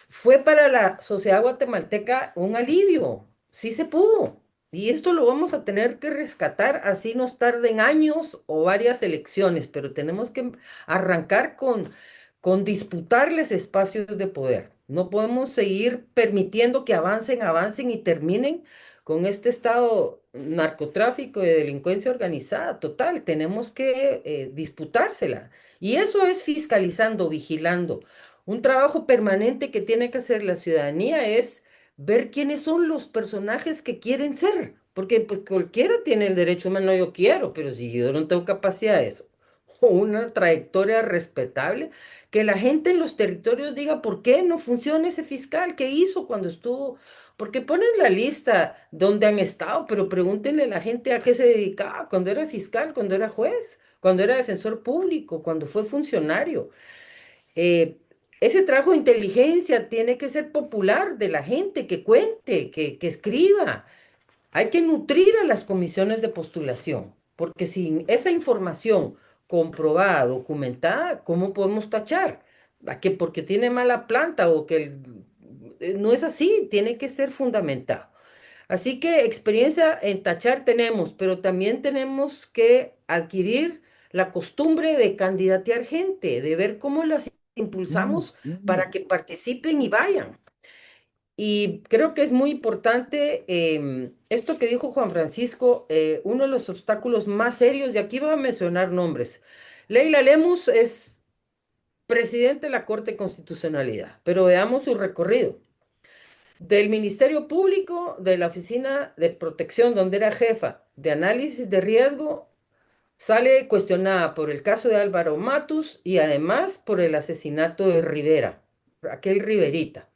fue para la sociedad guatemalteca un alivio, sí se pudo. Y esto lo vamos a tener que rescatar, así nos tarden años o varias elecciones, pero tenemos que arrancar con disputarles espacios de poder. No podemos seguir permitiendo que avancen, avancen y terminen con este estado narcotráfico y de delincuencia organizada. Total, tenemos que disputársela. Y eso es fiscalizando, vigilando. Un trabajo permanente que tiene que hacer la ciudadanía es ver quiénes son los personajes que quieren ser, porque pues cualquiera tiene el derecho humano, yo quiero, pero si yo no tengo capacidad de eso, o una trayectoria respetable, que la gente en los territorios diga por qué no funciona ese fiscal, qué hizo cuando estuvo, porque ponen la lista donde han estado, pero pregúntenle a la gente a qué se dedicaba cuando era fiscal, cuando era juez, cuando era defensor público, cuando fue funcionario. Eh, Ese trabajo de inteligencia tiene que ser popular de la gente, que cuente, que escriba. Hay que nutrir a las comisiones de postulación, porque sin esa información comprobada, documentada, ¿cómo podemos tachar? ¿A que porque tiene mala planta o que no es así? Tiene que ser fundamentado. Así que experiencia en tachar tenemos, pero también tenemos que adquirir la costumbre de candidatear gente, de ver cómo las impulsamos para que participen y vayan. Y creo que es muy importante esto que dijo Juan Francisco, uno de los obstáculos más serios, y aquí voy a mencionar nombres. Leila Lemus es presidente de la Corte de Constitucionalidad, pero veamos su recorrido. Del Ministerio Público, de la Oficina de Protección, donde era jefa de análisis de riesgo, sale cuestionada por el caso de Álvaro Matus y además por el asesinato de Rivera, aquel Riverita.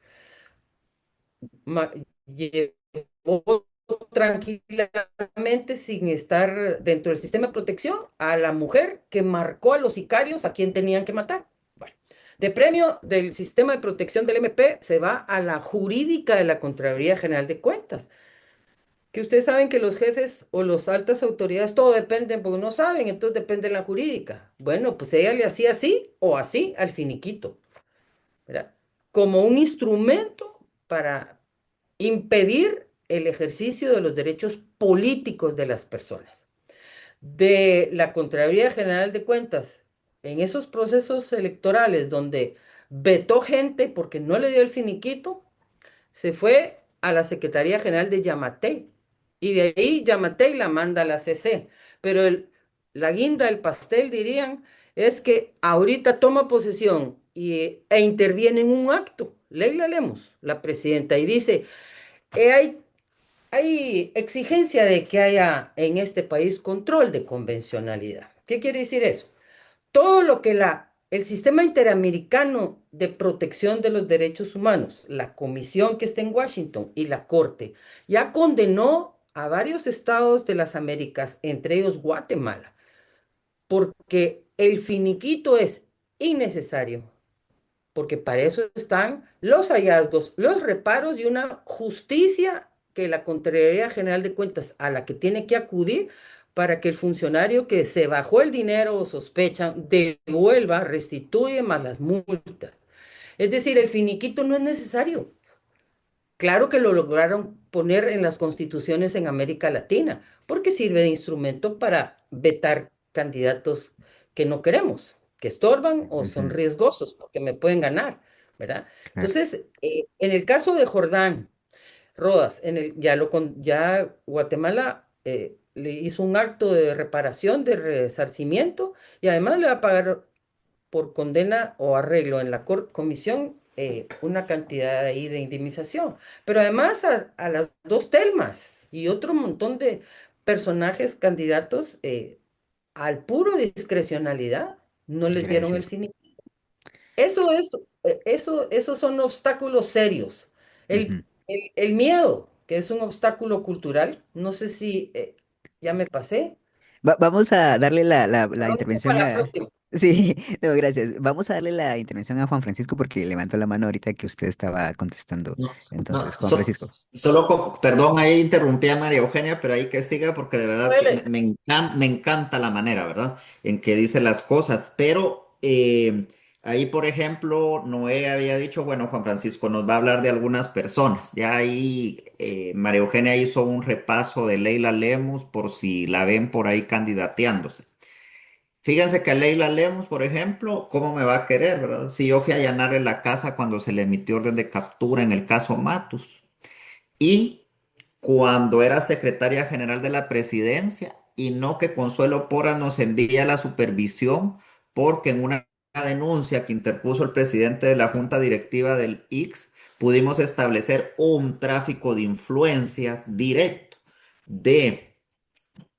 Llevó tranquilamente sin estar dentro del sistema de protección a la mujer que marcó a los sicarios a quien tenían que matar. Bueno, de premio del sistema de protección del MP se va a la jurídica de la Contraloría General de Cuentas. Que ustedes saben que los jefes o las altas autoridades, todo depende, porque no saben, entonces depende de la jurídica. Bueno, pues ella le hacía así o así al finiquito, ¿verdad? Como un instrumento para impedir el ejercicio de los derechos políticos de las personas. De la Contraloría General de Cuentas, en esos procesos electorales donde vetó gente porque no le dio el finiquito, se fue a la Secretaría General de Yamatei. Y de ahí Yamatei la manda a la CC. Pero la guinda del pastel, dirían, es que ahorita toma posesión e interviene en un acto. Leila Lemos, la presidenta, y dice, hay exigencia de que haya en este país control de convencionalidad. ¿Qué quiere decir eso? Todo lo que el sistema interamericano de protección de los derechos humanos, la comisión que está en Washington y la Corte, ya condenó a varios estados de las Américas, entre ellos Guatemala, porque el finiquito es innecesario, porque para eso están los hallazgos, los reparos y una justicia que la Contraloría General de Cuentas a la que tiene que acudir para que el funcionario que se bajó el dinero o sospechan devuelva, restituye más las multas. Es decir, el finiquito no es necesario. Claro que lo lograron poner en las constituciones en América Latina, porque sirve de instrumento para vetar candidatos que no queremos, que estorban o son Ujú, riesgosos, porque me pueden ganar, ¿verdad? claro, Entonces, en el caso de Jordán Rodas, ya Guatemala le hizo un acto de reparación, de resarcimiento, y además le va a pagar por condena o arreglo en la comisión una cantidad ahí de indemnización. Pero además a las dos Telmas y otro montón de personajes candidatos al puro discrecionalidad no les dieron el gracias. fin. Esos son obstáculos serios. Ujú. El miedo, que es un obstáculo cultural, no sé si ya me pasé. Vamos a darle la Lo dejo intervención para la a... próxima. Sí, no, gracias. Vamos a darle la intervención a Juan Francisco porque levantó la mano ahorita que usted estaba contestando. No, Entonces, no, Juan Francisco. solo, perdón, ahí interrumpí a María Eugenia, pero ahí que siga porque de verdad que Bueno, me encanta la manera, ¿verdad? En que dice las cosas, pero ahí, por ejemplo, Noé había dicho, bueno, Juan Francisco nos va a hablar de algunas personas. Ya ahí María Eugenia hizo un repaso de Leila Lemus por si la ven por ahí candidateándose. Fíjense que Leila Lemus, por ejemplo, ¿cómo me va a querer, verdad? Si yo fui a allanarle la casa cuando se le emitió orden de captura en el caso Matus y cuando era secretaria general de la presidencia y no que Consuelo Porras nos envía la supervisión porque en una denuncia que interpuso el presidente de la junta directiva del IX pudimos establecer un tráfico de influencias directo de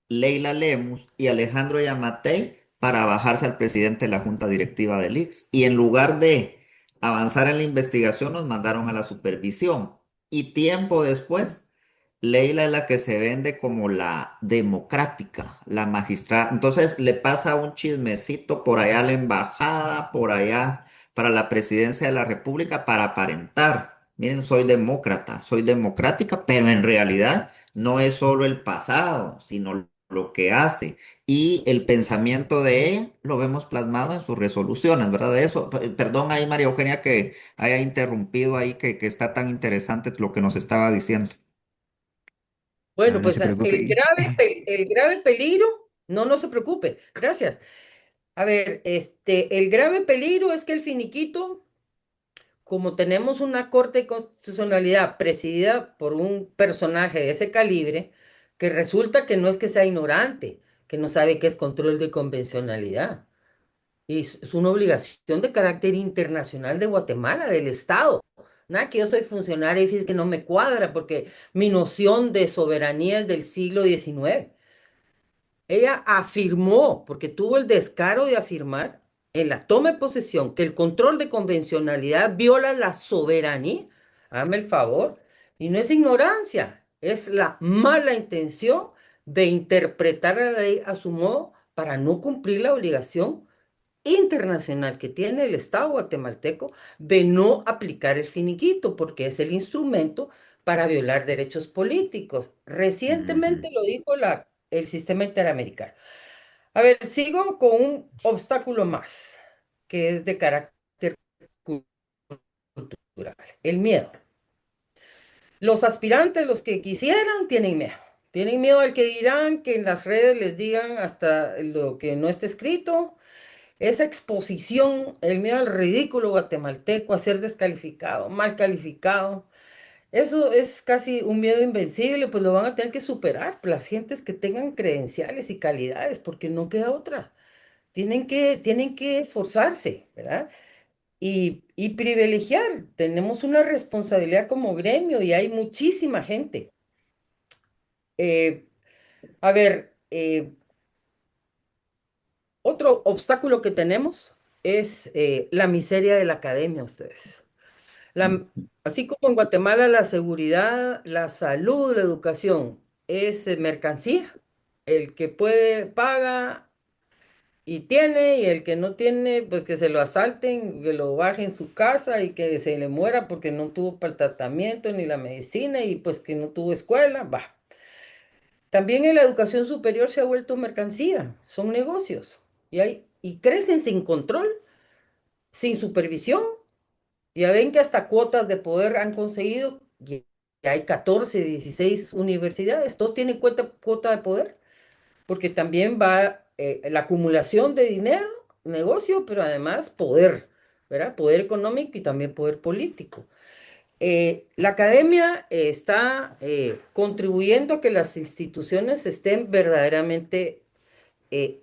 Leila Lemus y Alejandro Yamatei para bajarse al presidente de la junta directiva del IX. Y en lugar de avanzar en la investigación, nos mandaron a la supervisión. Y tiempo después, Leila es la que se vende como la democrática, la magistrada. Entonces le pasa un chismecito por allá a la embajada, por allá para la presidencia de la República para aparentar. Miren, soy demócrata, soy democrática, pero en realidad no es solo el pasado, sino lo que hace. Y el pensamiento de ella lo vemos plasmado en sus resoluciones, ¿verdad? De eso, perdón ahí, María Eugenia, que haya interrumpido ahí, que está tan interesante lo que nos estaba diciendo. bueno, No, no pues se preocupe. el grave peligro, no se preocupe, gracias. A ver, el grave peligro es que el finiquito, como tenemos una Corte de Constitucionalidad presidida por un personaje de ese calibre, que resulta que no es que sea ignorante, que no sabe qué es control de convencionalidad. Y es una obligación de carácter internacional de Guatemala, del Estado. Nada, que yo soy funcionaria y fíjese que no me cuadra porque mi noción de soberanía es del siglo XIX. Ella afirmó, porque tuvo el descaro de afirmar en la toma de posesión que el control de convencionalidad viola la soberanía. Hágame el favor. Y no es ignorancia, es la mala intención de interpretar la ley a su modo para no cumplir la obligación internacional que tiene el Estado guatemalteco de no aplicar el finiquito, porque es el instrumento para violar derechos políticos. Ujú. Recientemente lo dijo el sistema interamericano. A ver, sigo con un obstáculo más, que es de carácter cultural, el miedo. Los aspirantes, los que quisieran, tienen miedo. Tienen miedo al que dirán, que en las redes les digan hasta lo que no está escrito. Esa exposición, el miedo al ridículo guatemalteco, a ser descalificado, mal calificado. Eso es casi un miedo invencible, pues lo van a tener que superar las gentes que tengan credenciales y calidades, porque no queda otra. Tienen que esforzarse, ¿verdad? Y privilegiar. Tenemos una responsabilidad como gremio y hay muchísima gente. Eh, a ver, otro obstáculo que tenemos es la miseria de la academia, ustedes. La- Ujú. Así como en Guatemala la seguridad, la salud, la educación es mercancía. El que puede paga y tiene, y el que no tiene, pues que se lo asalten, que lo baje en su casa y que se le muera porque no tuvo para el tratamiento ni la medicina y pues que no tuvo escuela. Va. También en la educación superior se ha vuelto mercancía, son negocios y crecen sin control, sin supervisión. Ya ven que hasta cuotas de poder han conseguido, y hay 14, 16 universidades, todos tienen cuota de poder, porque también va la acumulación de dinero, negocio, pero además poder, ¿verdad? Poder económico y también poder político. La academia está contribuyendo a que las instituciones estén verdaderamente eh,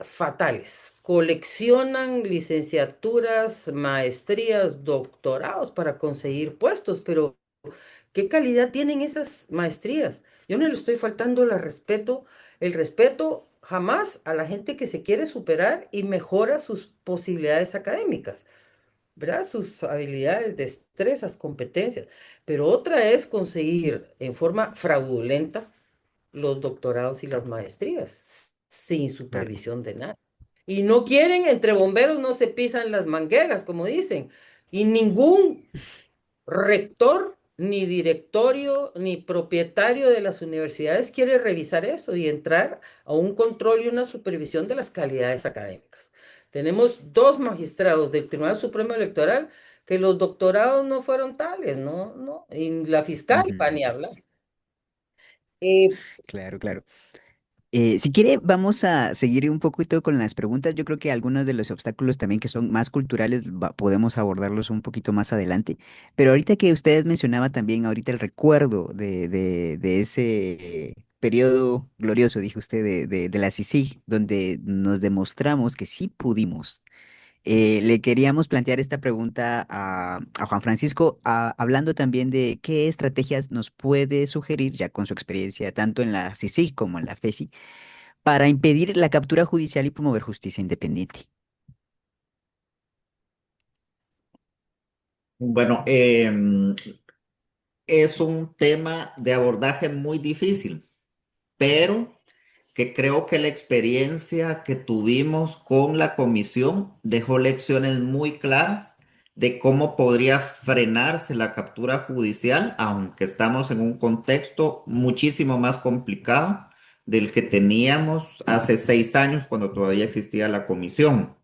fatales. Coleccionan licenciaturas, maestrías, doctorados para conseguir puestos, pero ¿qué calidad tienen esas maestrías? Yo no le estoy faltando el respeto jamás a la gente que se quiere superar y mejora sus posibilidades académicas, ¿verdad? Sus habilidades, destrezas, competencias. Pero otra es conseguir en forma fraudulenta los doctorados y las maestrías sin Claro. supervisión de nada. Y no quieren, entre bomberos no se pisan las mangueras, como dicen. Y ningún rector, ni directorio, ni propietario de las universidades quiere revisar eso y entrar a un control y una supervisión de las calidades académicas. Tenemos dos magistrados del Tribunal Supremo Electoral que los doctorados no fueron tales, no, no, y la fiscal, para Ujú. ni hablar. Eh, Claro, claro. Si quiere, vamos a seguir un poquito con las preguntas. Yo creo que algunos de los obstáculos también que son más culturales podemos abordarlos un poquito más adelante. Pero ahorita que ustedes mencionaba también ahorita el recuerdo de ese periodo glorioso, dijo usted, de la CICIG, donde nos demostramos que sí pudimos. Le queríamos plantear esta pregunta a Juan Francisco, hablando también de qué estrategias nos puede sugerir, ya con su experiencia tanto en la CICIG como en la FESI, para impedir la captura judicial y promover justicia independiente. Bueno, es un tema de abordaje muy difícil, pero que creo que la experiencia que tuvimos con la comisión dejó lecciones muy claras de cómo podría frenarse la captura judicial, aunque estamos en un contexto muchísimo más complicado del que teníamos hace 6 años cuando todavía existía la comisión.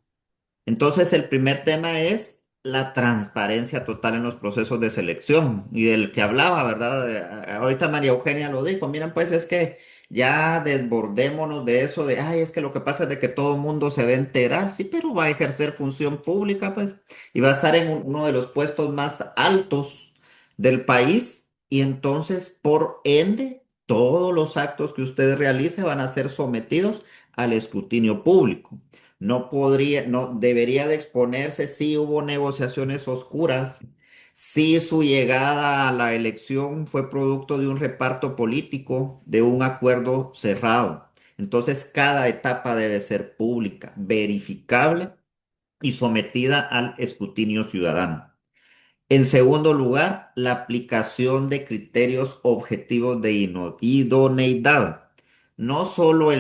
Entonces, el primer tema es la transparencia total en los procesos de selección y del que hablaba, ¿verdad? Ahorita María Eugenia lo dijo, miren, pues es que ya desbordémonos de eso de, ay, es que lo que pasa es de que todo el mundo se va a enterar, sí, pero va a ejercer función pública, pues, y va a estar en uno de los puestos más altos del país y entonces, por ende, todos los actos que usted realice van a ser sometidos al escrutinio público. No podría, no debería de exponerse si hubo negociaciones oscuras, si su llegada a la elección fue producto de un reparto político, de un acuerdo cerrado. Entonces, cada etapa debe ser pública, verificable y sometida al escrutinio ciudadano. En segundo lugar, la aplicación de criterios objetivos de idoneidad. No solo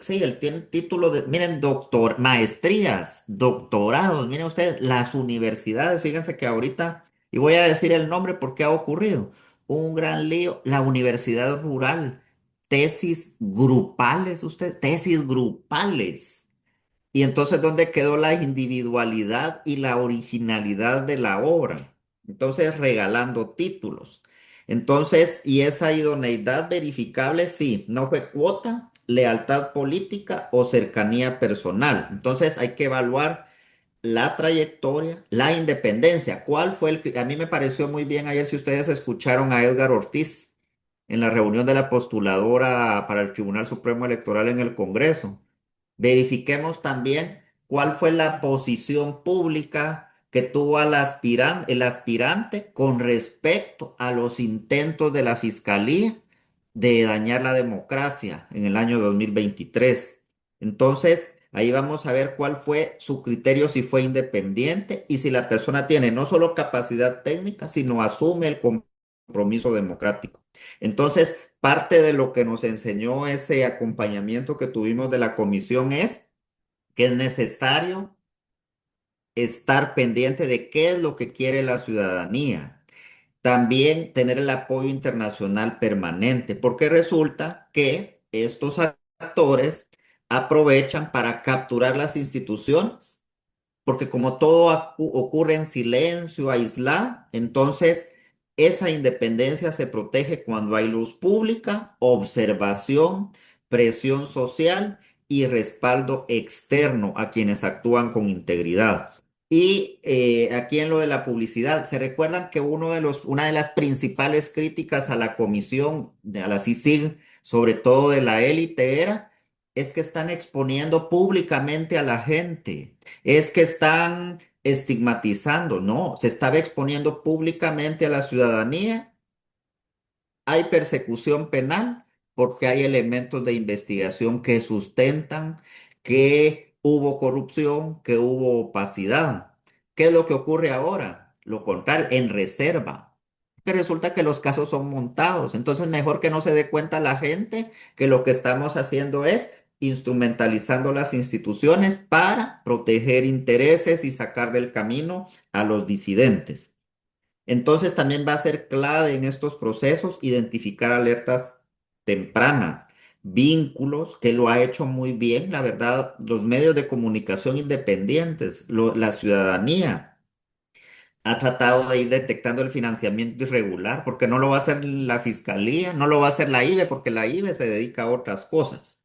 sí, él tiene título de, miren, doctor, maestrías, doctorados, miren ustedes, las universidades, fíjense que ahorita, y voy a decir el nombre porque ha ocurrido, un gran lío, la Universidad Rural, tesis grupales, ustedes, tesis grupales. Y entonces, ¿dónde quedó la individualidad y la originalidad de la obra? Entonces, regalando títulos. Entonces, y esa idoneidad verificable, sí, no fue cuota, lealtad política o cercanía personal. Entonces, hay que evaluar la trayectoria, la independencia. ¿Cuál fue a mí me pareció muy bien ayer si ustedes escucharon a Edgar Ortiz en la reunión de la postuladora para el Tribunal Supremo Electoral en el Congreso? Verifiquemos también cuál fue la posición pública que tuvo el aspirante con respecto a los intentos de la Fiscalía de dañar la democracia en el año 2023. Entonces, ahí vamos a ver cuál fue su criterio, si fue independiente y si la persona tiene no solo capacidad técnica, sino asume el compromiso democrático. Entonces, parte de lo que nos enseñó ese acompañamiento que tuvimos de la comisión es que es necesario estar pendiente de qué es lo que quiere la ciudadanía. También tener el apoyo internacional permanente, porque resulta que estos actores aprovechan para capturar las instituciones, porque como todo ocurre en silencio, aislado, entonces esa independencia se protege cuando hay luz pública, observación, presión social y respaldo externo a quienes actúan con integridad. Y aquí en lo de la publicidad, ¿se recuerdan que una de las principales críticas a la comisión, a la CICIG, sobre todo de la élite, es que están exponiendo públicamente a la gente? Es que están estigmatizando, no, se estaba exponiendo públicamente a la ciudadanía. Hay persecución penal porque hay elementos de investigación que sustentan que hubo corrupción, que hubo opacidad. ¿Qué es lo que ocurre ahora? Lo contrario, en reserva. Que resulta que los casos son montados. Entonces, mejor que no se dé cuenta la gente que lo que estamos haciendo es instrumentalizando las instituciones para proteger intereses y sacar del camino a los disidentes. Entonces también va a ser clave en estos procesos identificar alertas tempranas, vínculos, que lo ha hecho muy bien, la verdad, los medios de comunicación independientes, la ciudadanía ha tratado de ir detectando el financiamiento irregular, porque no lo va a hacer la fiscalía, no lo va a hacer la IBE, porque la IBE se dedica a otras cosas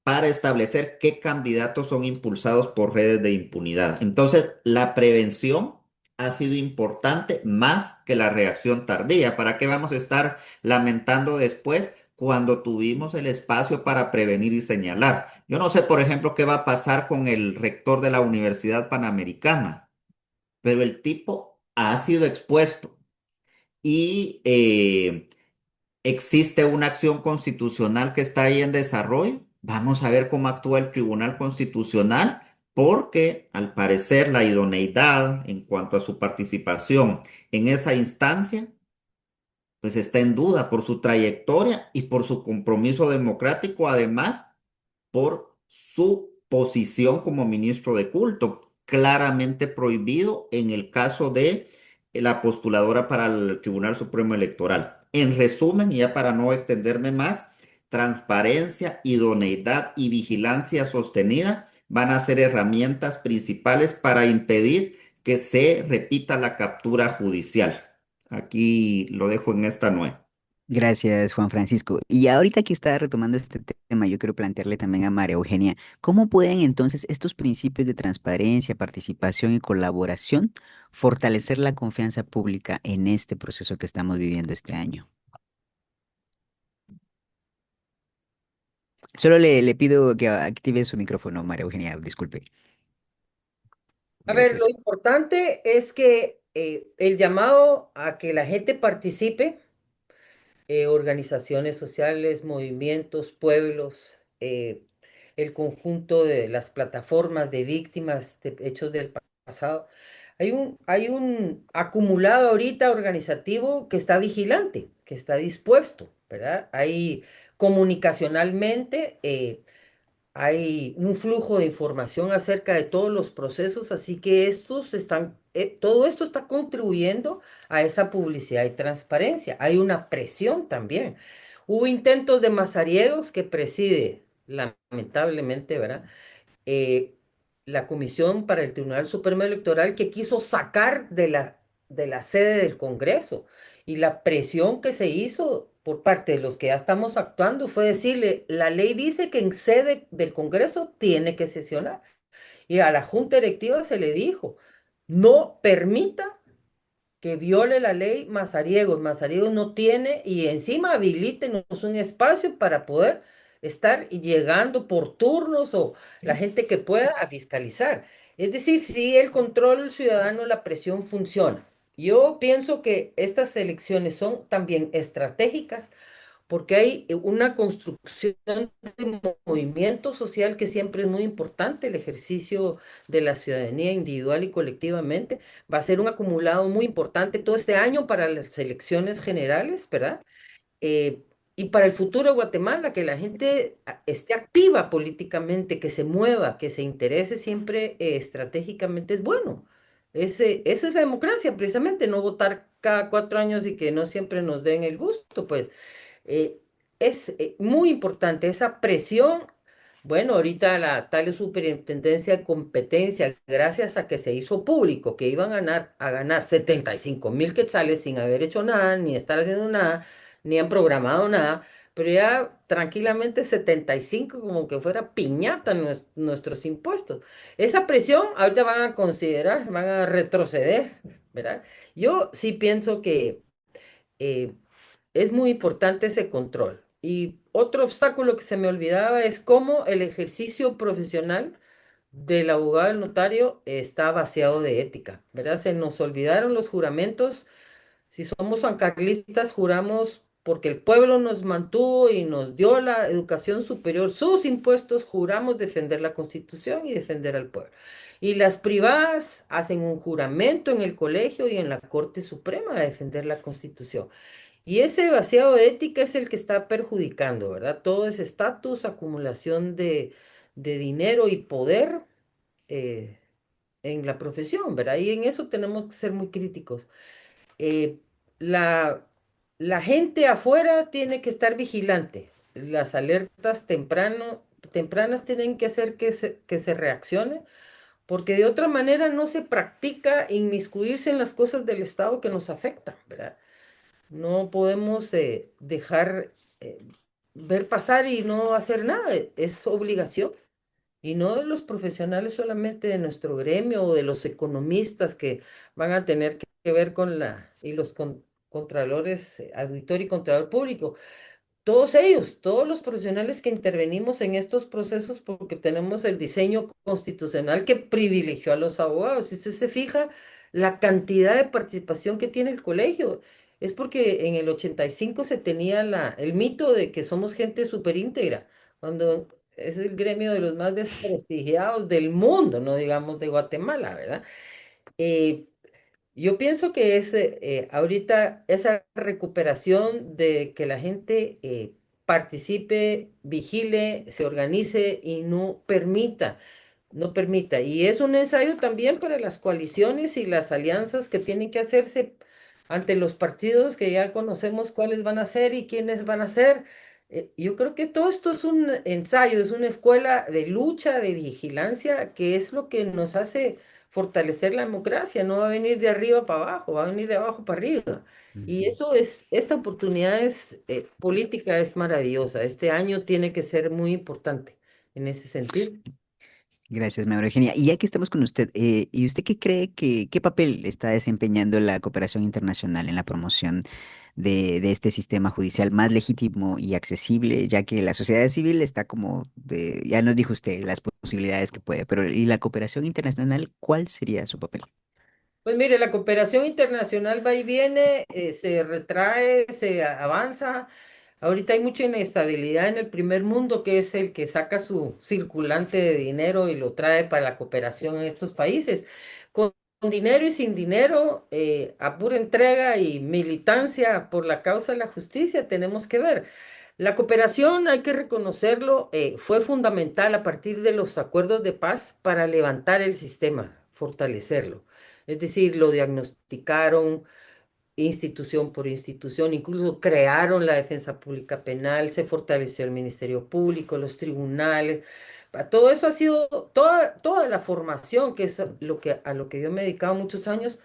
para establecer qué candidatos son impulsados por redes de impunidad. Entonces, la prevención ha sido importante más que la reacción tardía. ¿Para qué vamos a estar lamentando después cuando tuvimos el espacio para prevenir y señalar? Yo no sé, por ejemplo, qué va a pasar con el rector de la Universidad Panamericana, pero el tipo ha sido expuesto y existe una acción constitucional que está ahí en desarrollo. Vamos a ver cómo actúa el Tribunal Constitucional, porque al parecer la idoneidad en cuanto a su participación en esa instancia, pues está en duda por su trayectoria y por su compromiso democrático, además por su posición como ministro de culto, claramente prohibido en el caso de la postuladora para el Tribunal Supremo Electoral. En resumen, y ya para no extenderme más, transparencia, idoneidad y vigilancia sostenida van a ser herramientas principales para impedir que se repita la captura judicial. Aquí lo dejo en esta nueva. Gracias, Juan Francisco. Y ahorita que está retomando este tema, yo quiero plantearle también a María Eugenia, ¿cómo pueden entonces estos principios de transparencia, participación y colaboración fortalecer la confianza pública en este proceso que estamos viviendo este año? Solo le pido que active su micrófono, María Eugenia, disculpe. A ver, lo Gracias. importante es que el llamado a que la gente participe, organizaciones sociales, movimientos, pueblos, el conjunto de las plataformas de víctimas de hechos del pasado. Hay un acumulado ahorita organizativo que está vigilante, que está dispuesto, ¿verdad? Hay comunicacionalmente, hay un flujo de información acerca de todos los procesos, así que todo esto está contribuyendo a esa publicidad y transparencia. Hay una presión también. Hubo intentos de mazariegos que preside, lamentablemente, ¿verdad? eh, la Comisión para el Tribunal Supremo Electoral que quiso sacar de la sede del Congreso. Y la presión que se hizo por parte de los que ya estamos actuando fue decirle, la ley dice que en sede del Congreso tiene que sesionar. Y a la junta directiva se le dijo, no permita que viole la ley Mazariegos. Mazariegos no tiene y encima habilitenos un espacio para poder estar llegando por turnos o la gente que pueda a fiscalizar. Es decir, si el control ciudadano, la presión funciona. Yo pienso que estas elecciones son también estratégicas porque hay una construcción de movimiento social que siempre es muy importante, el ejercicio de la ciudadanía individual y colectivamente. Va a ser un acumulado muy importante todo este año para las elecciones generales, ¿verdad? eh, y para el futuro de Guatemala, que la gente esté activa políticamente, que se mueva, que se interese siempre estratégicamente es bueno. Esa es la democracia, precisamente, no votar cada 4 años y que no siempre nos den el gusto, pues eh, es muy importante esa presión. Bueno, ahorita la tal superintendencia de competencia, gracias a que se hizo público que iban a ganar 75.000 quetzales sin haber hecho nada, ni estar haciendo nada, ni han programado nada, pero ya tranquilamente 75 como que fuera piñata nuestros impuestos. Esa presión ahorita van a considerar, van a retroceder, ¿verdad? Yo sí pienso que eh, es muy importante ese control. Y otro obstáculo que se me olvidaba es cómo el ejercicio profesional del abogado del notario está vaciado de ética, ¿verdad? Se nos olvidaron los juramentos. Si somos sancarlistas, juramos porque el pueblo nos mantuvo y nos dio la educación superior, sus impuestos, juramos defender la Constitución y defender al pueblo. Y las privadas hacen un juramento en el colegio y en la Corte Suprema de defender la Constitución. Y ese vaciado de ética es el que está perjudicando, ¿verdad? Todo ese estatus, acumulación de dinero y poder eh, en la profesión, ¿verdad? Y en eso tenemos que ser muy críticos. Eh, la, la gente afuera tiene que estar vigilante. Las alertas tempranas tienen que hacer que se reaccione, porque de otra manera no se practica inmiscuirse en las cosas del Estado que nos afectan, ¿verdad? No podemos dejar eh, ver pasar y no hacer nada. Es obligación. Y no de los profesionales solamente de nuestro gremio o de los economistas que van a tener que ver con y los contralores, auditor y contralor público. Todos ellos, todos los profesionales que intervenimos en estos procesos porque tenemos el diseño constitucional que privilegió a los abogados. Si usted se fija, la cantidad de participación que tiene el colegio es porque en el 85 se tenía el mito de que somos gente súper íntegra, cuando es el gremio de los más desprestigiados del mundo, no digamos de Guatemala, ¿verdad? Eh, yo pienso que es ahorita esa recuperación de que la gente participe, vigile, se organice y no permita. Y es un ensayo también para las coaliciones y las alianzas que tienen que hacerse ante los partidos que ya conocemos cuáles van a ser y quiénes van a ser. Yo creo que todo esto es un ensayo, es una escuela de lucha, de vigilancia, que es lo que nos hace fortalecer la democracia. No va a venir de arriba para abajo, va a venir de abajo para arriba. Y Ujú. eso esta oportunidad política es maravillosa. Este año tiene que ser muy importante en ese sentido. Gracias, María Eugenia. Y ya que estamos con usted, ¿y usted qué cree qué papel está desempeñando la cooperación internacional en la promoción de este sistema judicial más legítimo y accesible, ya que la sociedad civil está ya nos dijo usted las posibilidades que puede, pero ¿y la cooperación internacional, cuál sería su papel? Pues mire, la cooperación internacional va y viene, se retrae, se avanza. Ahorita hay mucha inestabilidad en el primer mundo, que es el que saca su circulante de dinero y lo trae para la cooperación en estos países. Con dinero y sin dinero, a pura entrega y militancia por la causa de la justicia, tenemos que ver. La cooperación, hay que reconocerlo, fue fundamental a partir de los acuerdos de paz para levantar el sistema, fortalecerlo. Es decir, lo diagnosticaron institución por institución, incluso crearon la defensa pública penal, se fortaleció el Ministerio Público, los tribunales. Todo eso ha sido toda la formación, que es a lo que yo me he dedicado muchos años,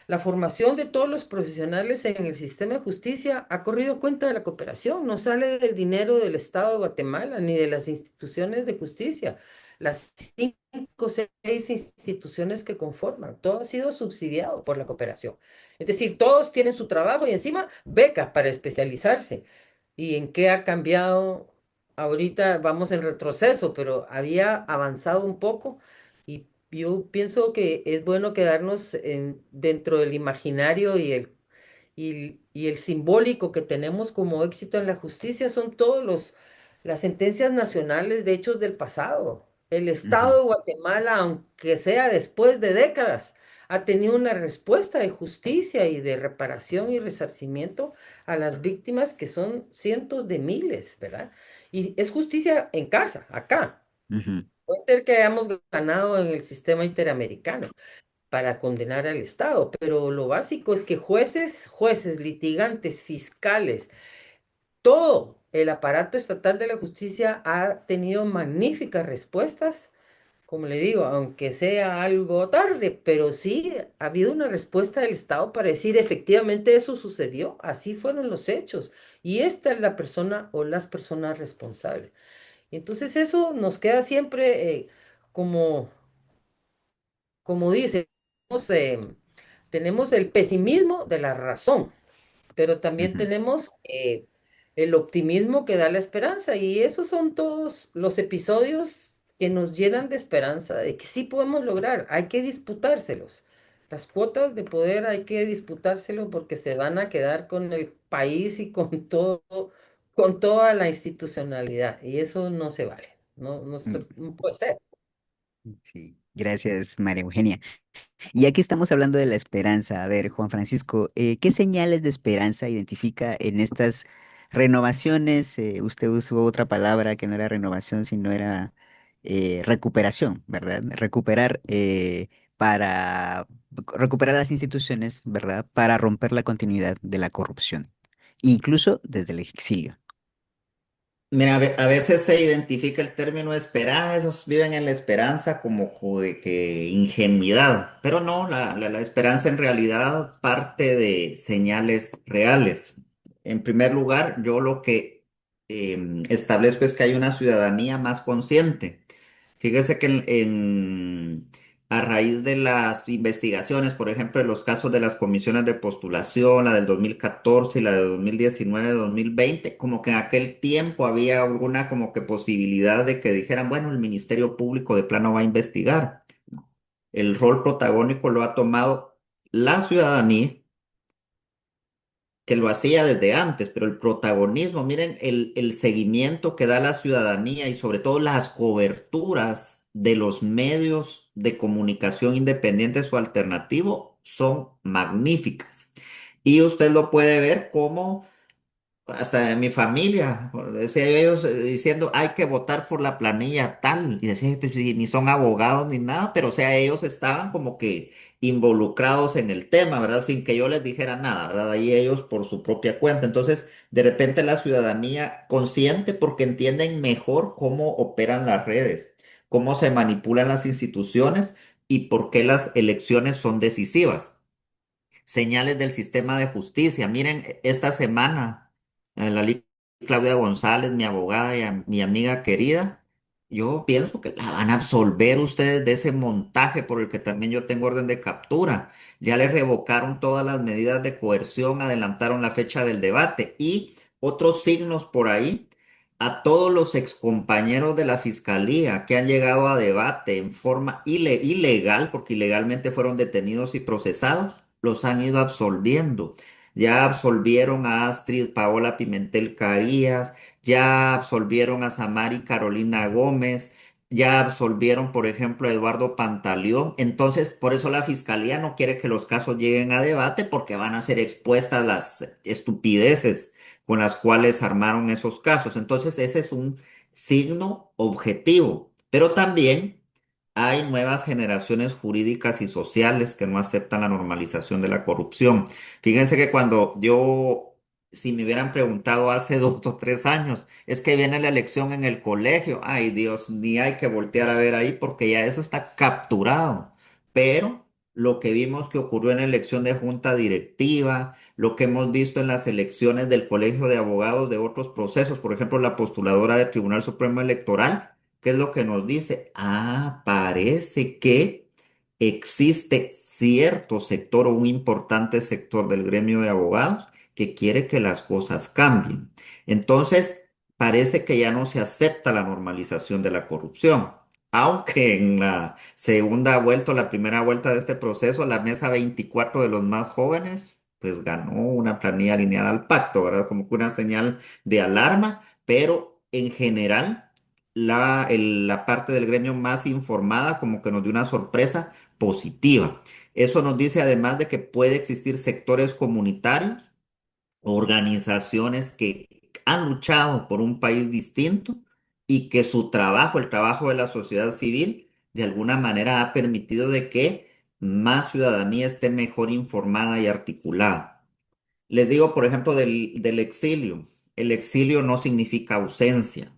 La formación de todos los profesionales en el sistema de justicia ha corrido cuenta de la cooperación, no sale del dinero del Estado de Guatemala ni de las instituciones de justicia. Las cinco o seis instituciones que conforman, todo ha sido subsidiado por la cooperación. Es decir, todos tienen su trabajo y encima becas para especializarse. ¿Y en qué ha cambiado? Ahorita vamos en retroceso, pero había avanzado un poco y yo pienso que es bueno quedarnos dentro del imaginario y el simbólico que tenemos como éxito en la justicia son las sentencias nacionales de hechos del pasado. El Ujú, Estado de Guatemala, aunque sea después de décadas, ha tenido una respuesta de justicia y de reparación y resarcimiento a las víctimas que son cientos de miles, ¿verdad? Y es justicia en casa, acá. ujú, Puede ser que hayamos ganado en el sistema interamericano para condenar al Estado, pero lo básico es que jueces, litigantes, fiscales, todo el aparato estatal de la justicia ha tenido magníficas respuestas, como le digo, aunque sea algo tarde, pero sí ha habido una respuesta del Estado para decir efectivamente eso sucedió, así fueron los hechos, y esta es la persona o las personas responsables. Entonces eso nos queda siempre como como dice, tenemos el pesimismo de la razón, pero también ujú. tenemos el optimismo que da la esperanza y esos son todos los episodios que nos llenan de esperanza, de que sí podemos lograr, hay que disputárselos. Las cuotas de poder hay que disputárselos porque se van a quedar con el país y con todo, con toda la institucionalidad y eso no se vale, no puede ser. Sí, gracias, María Eugenia. Y ya que estamos hablando de la esperanza, a ver, Juan Francisco, ¿qué señales de esperanza identifica en estas renovaciones? Usted usó otra palabra que no era renovación, sino era recuperación, ¿verdad? Recuperar para recuperar las instituciones, ¿verdad? Para romper la continuidad de la corrupción, incluso desde el exilio. Mira, a veces se identifica el término esperanza, esos viven en la esperanza como de que ingenuidad, pero no, la esperanza en realidad parte de señales reales. En primer lugar, yo lo que establezco es que hay una ciudadanía más consciente. Fíjese que a raíz de las investigaciones, por ejemplo, de los casos de las comisiones de postulación, la del 2014 y la de 2019-2020, como que en aquel tiempo había alguna como que posibilidad de que dijeran, bueno, el Ministerio Público de plano va a investigar. El rol protagónico lo ha tomado la ciudadanía que lo hacía desde antes, pero el protagonismo, miren, el seguimiento que da la ciudadanía y sobre todo las coberturas de los medios de comunicación independientes o alternativos son magníficas. Y usted lo puede ver como hasta de mi familia, decía yo, ellos diciendo hay que votar por la planilla tal, y decía, pues sí, ni son abogados ni nada, pero o sea, ellos estaban como que involucrados en el tema, ¿verdad? Sin que yo les dijera nada, ¿verdad? Ahí ellos por su propia cuenta. Entonces, de repente la ciudadanía consciente porque entienden mejor cómo operan las redes, cómo se manipulan las instituciones y por qué las elecciones son decisivas. Señales del sistema de justicia. Miren, esta semana, la Claudia González, mi abogada y mi amiga querida, yo pienso que la van a absolver ustedes de ese montaje por el que también yo tengo orden de captura. Ya le revocaron todas las medidas de coerción, adelantaron la fecha del debate y otros signos por ahí. A todos los excompañeros de la fiscalía que han llegado a debate en forma ilegal, porque ilegalmente fueron detenidos y procesados, los han ido absolviendo. Ya absolvieron a Astrid Paola Pimentel Carías, ya absolvieron a Samari Carolina Gómez, ya absolvieron, por ejemplo, a Eduardo Pantaleón. Entonces, por eso la fiscalía no quiere que los casos lleguen a debate porque van a ser expuestas las estupideces con las cuales armaron esos casos. Entonces, ese es un signo objetivo, pero también hay nuevas generaciones jurídicas y sociales que no aceptan la normalización de la corrupción. Fíjense que cuando yo, si me hubieran preguntado hace 2 o 3 años, es que viene la elección en el colegio, ay Dios, ni hay que voltear a ver ahí porque ya eso está capturado. Pero lo que vimos que ocurrió en la elección de junta directiva, lo que hemos visto en las elecciones del Colegio de Abogados de otros procesos, por ejemplo, la postuladora del Tribunal Supremo Electoral, ¿qué es lo que nos dice? Ah, parece que existe cierto sector o un importante sector del gremio de abogados que quiere que las cosas cambien. Entonces, parece que ya no se acepta la normalización de la corrupción. Aunque en la segunda vuelta o la primera vuelta de este proceso, la mesa 24 de los más jóvenes, pues ganó una planilla alineada al pacto, ¿verdad? Como que una señal de alarma, pero en general, la parte del gremio más informada como que nos dio una sorpresa positiva. Eso nos dice además de que puede existir sectores comunitarios, organizaciones que han luchado por un país distinto y que su trabajo, el trabajo de la sociedad civil, de alguna manera ha permitido de que más ciudadanía esté mejor informada y articulada. Les digo, por ejemplo, del exilio. El exilio no significa ausencia.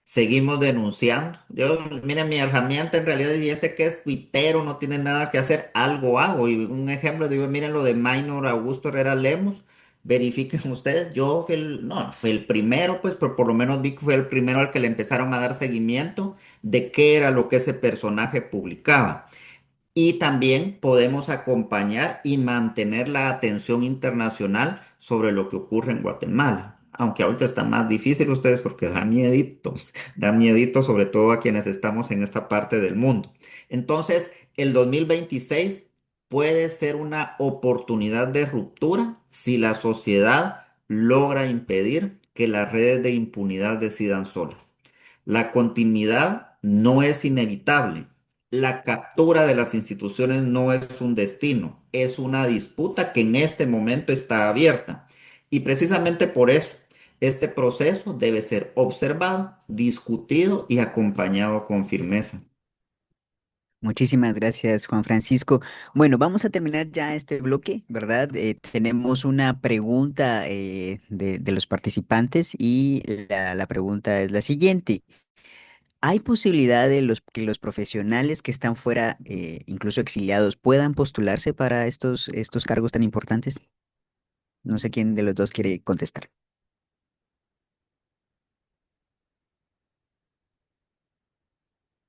Seguimos denunciando. Yo, miren, mi herramienta en realidad, y este que es tuitero, no tiene nada que hacer, algo hago. Y un ejemplo, digo, miren lo de Minor Augusto Herrera Lemos, verifiquen ustedes, yo fui el, no, fue el primero, pues, pero por lo menos vi que fue el primero al que le empezaron a dar seguimiento de qué era lo que ese personaje publicaba. Y también podemos acompañar y mantener la atención internacional sobre lo que ocurre en Guatemala. Aunque ahorita está más difícil ustedes porque da miedito sobre todo a quienes estamos en esta parte del mundo. Entonces, el 2026 puede ser una oportunidad de ruptura si la sociedad logra impedir que las redes de impunidad decidan solas. La continuidad no es inevitable. La captura de las instituciones no es un destino, es una disputa que en este momento está abierta. Y precisamente por eso, este proceso debe ser observado, discutido y acompañado con firmeza. Muchísimas gracias, Juan Francisco. Bueno, vamos a terminar ya este bloque, ¿verdad? Tenemos una pregunta de los participantes y la pregunta es la siguiente. ¿Hay posibilidad de que los profesionales que están fuera, incluso exiliados, puedan postularse para estos cargos tan importantes? No sé quién de los dos quiere contestar.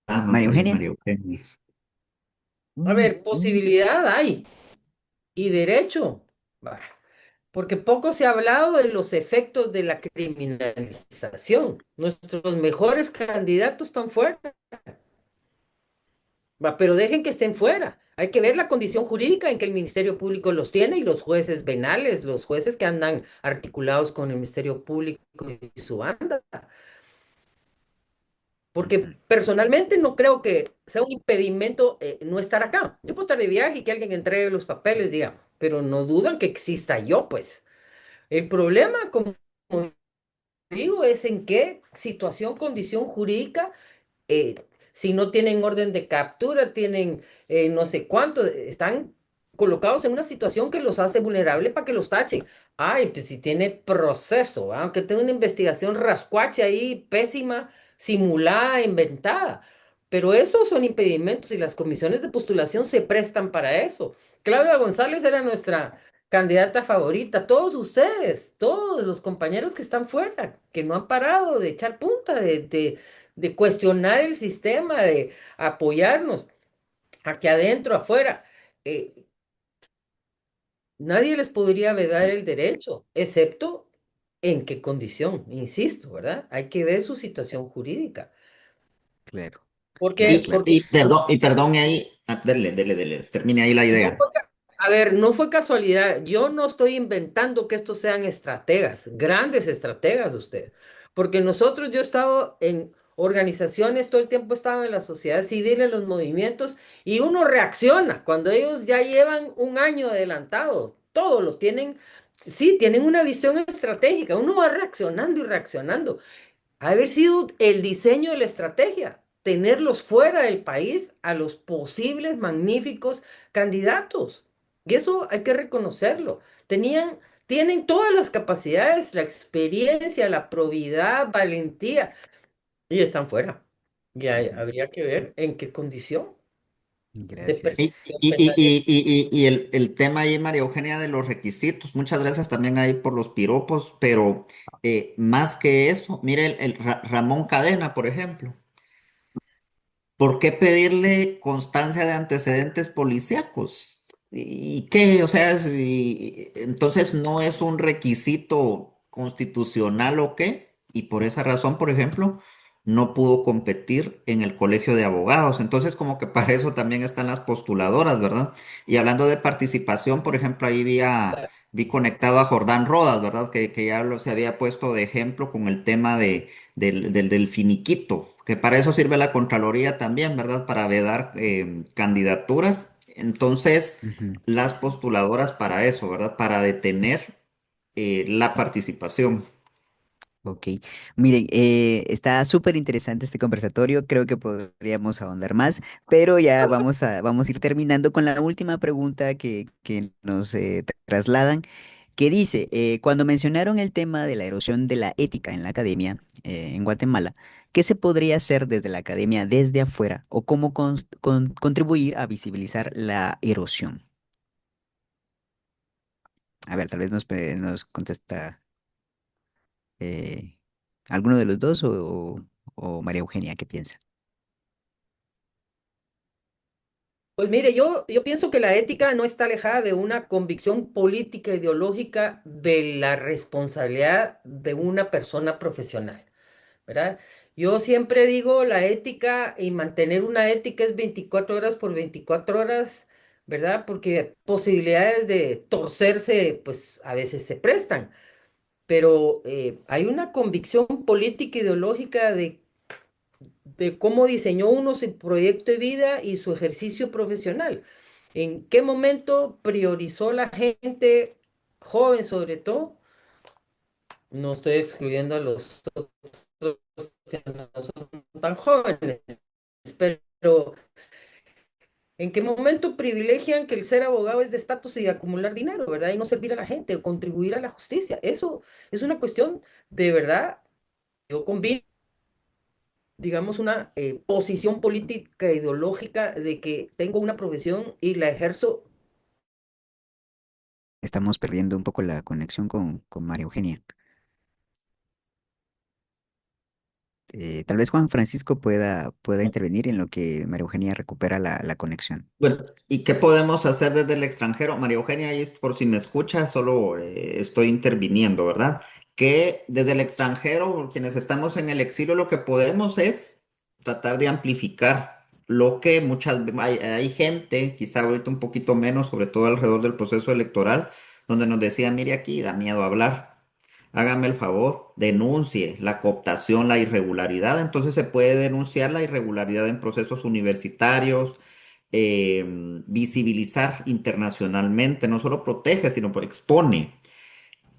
Vamos María ahí, Eugenia. María Eugenia. A ver, posibilidad hay y derecho. Bah, porque poco se ha hablado de los efectos de la criminalización. Nuestros mejores candidatos están fuera. Va, pero dejen que estén fuera. Hay que ver la condición jurídica en que el Ministerio Público los tiene y los jueces penales, los jueces que andan articulados con el Ministerio Público y su banda. Porque personalmente no creo que sea un impedimento no estar acá. Yo puedo estar de viaje y que alguien entregue los papeles, digamos, pero no dudan que exista yo, pues. El problema, como digo, es en qué situación, condición jurídica eh, si no tienen orden de captura, tienen no sé cuánto, están colocados en una situación que los hace vulnerables para que los tachen. Ay, pues si tiene proceso, aunque tenga una investigación rascuache ahí, pésima, simulada, inventada. Pero esos son impedimentos y las comisiones de postulación se prestan para eso. Claudia González era nuestra candidata favorita. Todos ustedes, todos los compañeros que están fuera, que no han parado de echar punta, de cuestionar el sistema, de apoyarnos aquí adentro, afuera. Eh, Nadie les podría vedar el derecho, excepto en qué condición, insisto, ¿verdad? Hay que ver su situación jurídica. Claro, claro, Porque, claro. porque Y perdón ahí, dele, termine ahí la no idea. fue a ver, no fue casualidad. Yo no estoy inventando que estos sean estrategas, grandes estrategas usted. Porque nosotros, yo he estado en organizaciones, todo el tiempo he estado en la sociedad civil, en los movimientos, y uno reacciona cuando ellos ya llevan un año adelantado. Todo lo tienen, sí, tienen una visión estratégica. Uno va reaccionando y reaccionando haber sido el diseño de la estrategia, tenerlos fuera del país a los posibles magníficos candidatos. Y eso hay que reconocerlo. Tienen todas las capacidades, la experiencia, la probidad, valentía, y están fuera. Y Ujú. habría que ver en qué condición. de Gracias. Y, persecución y, y, penal. y, y el tema ahí, María Eugenia, de los requisitos, muchas gracias también ahí por los piropos, pero más que eso, mire Ramón Cadena, por ejemplo. ¿Por qué pedirle constancia de antecedentes policíacos? ¿Y qué? O sea, entonces no es un requisito constitucional o qué, y por esa razón, por ejemplo, no pudo competir en el colegio de abogados. Entonces, como que para eso también están las postuladoras, ¿verdad? Y hablando de participación, por ejemplo, ahí vi conectado a Jordán Rodas, ¿verdad? Que ya se había puesto de ejemplo con el tema del finiquito, que para eso sirve la Contraloría también, ¿verdad? Para vedar candidaturas. Entonces, Ujú. las postuladoras para eso, ¿verdad? Para detener la participación. Ok, miren, está súper interesante este conversatorio, creo que podríamos ahondar más, pero ya vamos a ir terminando con la última pregunta que nos trasladan, que dice, cuando mencionaron el tema de la erosión de la ética en la academia en Guatemala, ¿qué se podría hacer desde la academia desde afuera o cómo contribuir a visibilizar la erosión? A ver, tal vez nos contesta eh, alguno de los dos o María Eugenia, ¿qué piensa? Pues mire, yo pienso que la ética no está alejada de una convicción política ideológica de la responsabilidad de una persona profesional, ¿verdad? Yo siempre digo la ética y mantener una ética es 24 horas por 24 horas, ¿verdad? Porque posibilidades de torcerse, pues a veces se prestan, pero hay una convicción política ideológica de cómo diseñó uno su proyecto de vida y su ejercicio profesional. ¿En qué momento priorizó la gente joven sobre todo? No estoy excluyendo a los otros que no son tan jóvenes, pero ¿en qué momento privilegian que el ser abogado es de estatus y acumular dinero, ¿verdad? Y no servir a la gente o contribuir a la justicia. Eso es una cuestión de verdad. Yo combino, digamos, una posición política ideológica de que tengo una profesión y la ejerzo. Estamos perdiendo un poco la conexión con María Eugenia. Tal vez Juan Francisco pueda intervenir en lo que María Eugenia recupera la conexión. Bueno, ¿y qué podemos hacer desde el extranjero? María Eugenia, ahí es por si me escucha, solo estoy interviniendo, ¿verdad? Que desde el extranjero, quienes estamos en el exilio, lo que podemos es tratar de amplificar lo que hay gente, quizá ahorita un poquito menos, sobre todo alrededor del proceso electoral, donde nos decía, mire aquí, da miedo hablar. Hágame el favor, denuncie la cooptación, la irregularidad. Entonces se puede denunciar la irregularidad en procesos universitarios, visibilizar internacionalmente, no solo protege, sino expone.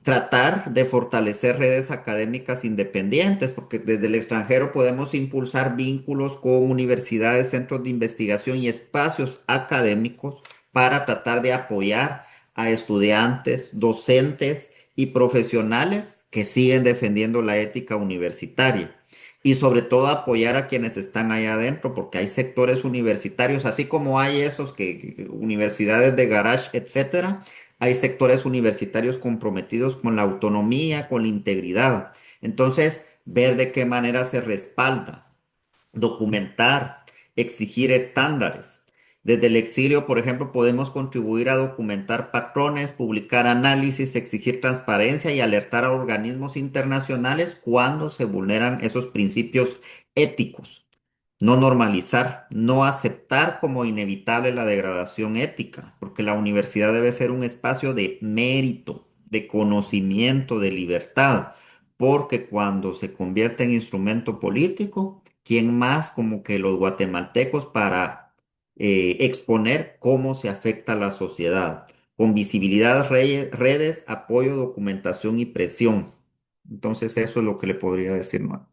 Tratar de fortalecer redes académicas independientes, porque desde el extranjero podemos impulsar vínculos con universidades, centros de investigación y espacios académicos para tratar de apoyar a estudiantes, docentes y profesionales que siguen defendiendo la ética universitaria. Y sobre todo apoyar a quienes están allá adentro, porque hay sectores universitarios, así como hay esos universidades de garage, etcétera, hay sectores universitarios comprometidos con la autonomía, con la integridad. Entonces, ver de qué manera se respalda, documentar, exigir estándares. Desde el exilio, por ejemplo, podemos contribuir a documentar patrones, publicar análisis, exigir transparencia y alertar a organismos internacionales cuando se vulneran esos principios éticos. No normalizar, no aceptar como inevitable la degradación ética, porque la universidad debe ser un espacio de mérito, de conocimiento, de libertad, porque cuando se convierte en instrumento político, ¿quién más como que los guatemaltecos para exponer cómo se afecta a la sociedad? Con visibilidad, redes, apoyo, documentación y presión. Entonces eso es lo que le podría decir, ¿no?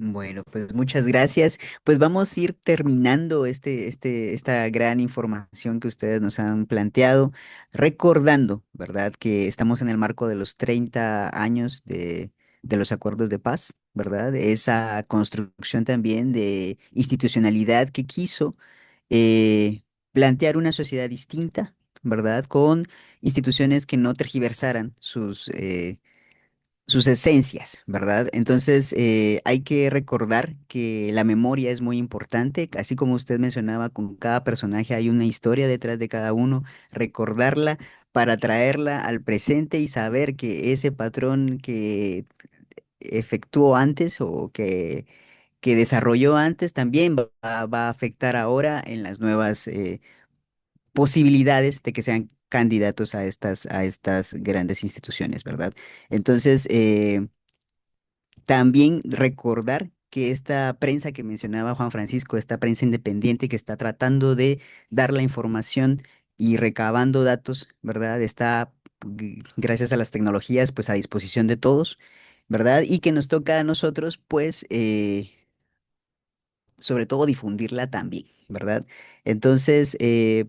Bueno, pues muchas gracias. Pues vamos a ir terminando esta gran información que ustedes nos han planteado, recordando, ¿verdad?, que estamos en el marco de los 30 años de los acuerdos de paz, ¿verdad? Esa construcción también de institucionalidad que quiso plantear una sociedad distinta, ¿verdad? Con instituciones que no tergiversaran sus esencias, ¿verdad? Entonces, hay que recordar que la memoria es muy importante, así como usted mencionaba, con cada personaje hay una historia detrás de cada uno, recordarla para traerla al presente y saber que ese patrón que efectuó antes o que desarrolló antes también va a afectar ahora en las nuevas posibilidades de que sean candidatos a estas grandes instituciones, ¿verdad? Entonces, también recordar que esta prensa que mencionaba Juan Francisco, esta prensa independiente que está tratando de dar la información y recabando datos, ¿verdad? Está, gracias a las tecnologías, pues a disposición de todos, ¿verdad? Y que nos toca a nosotros, pues, sobre todo difundirla también, ¿verdad? Entonces,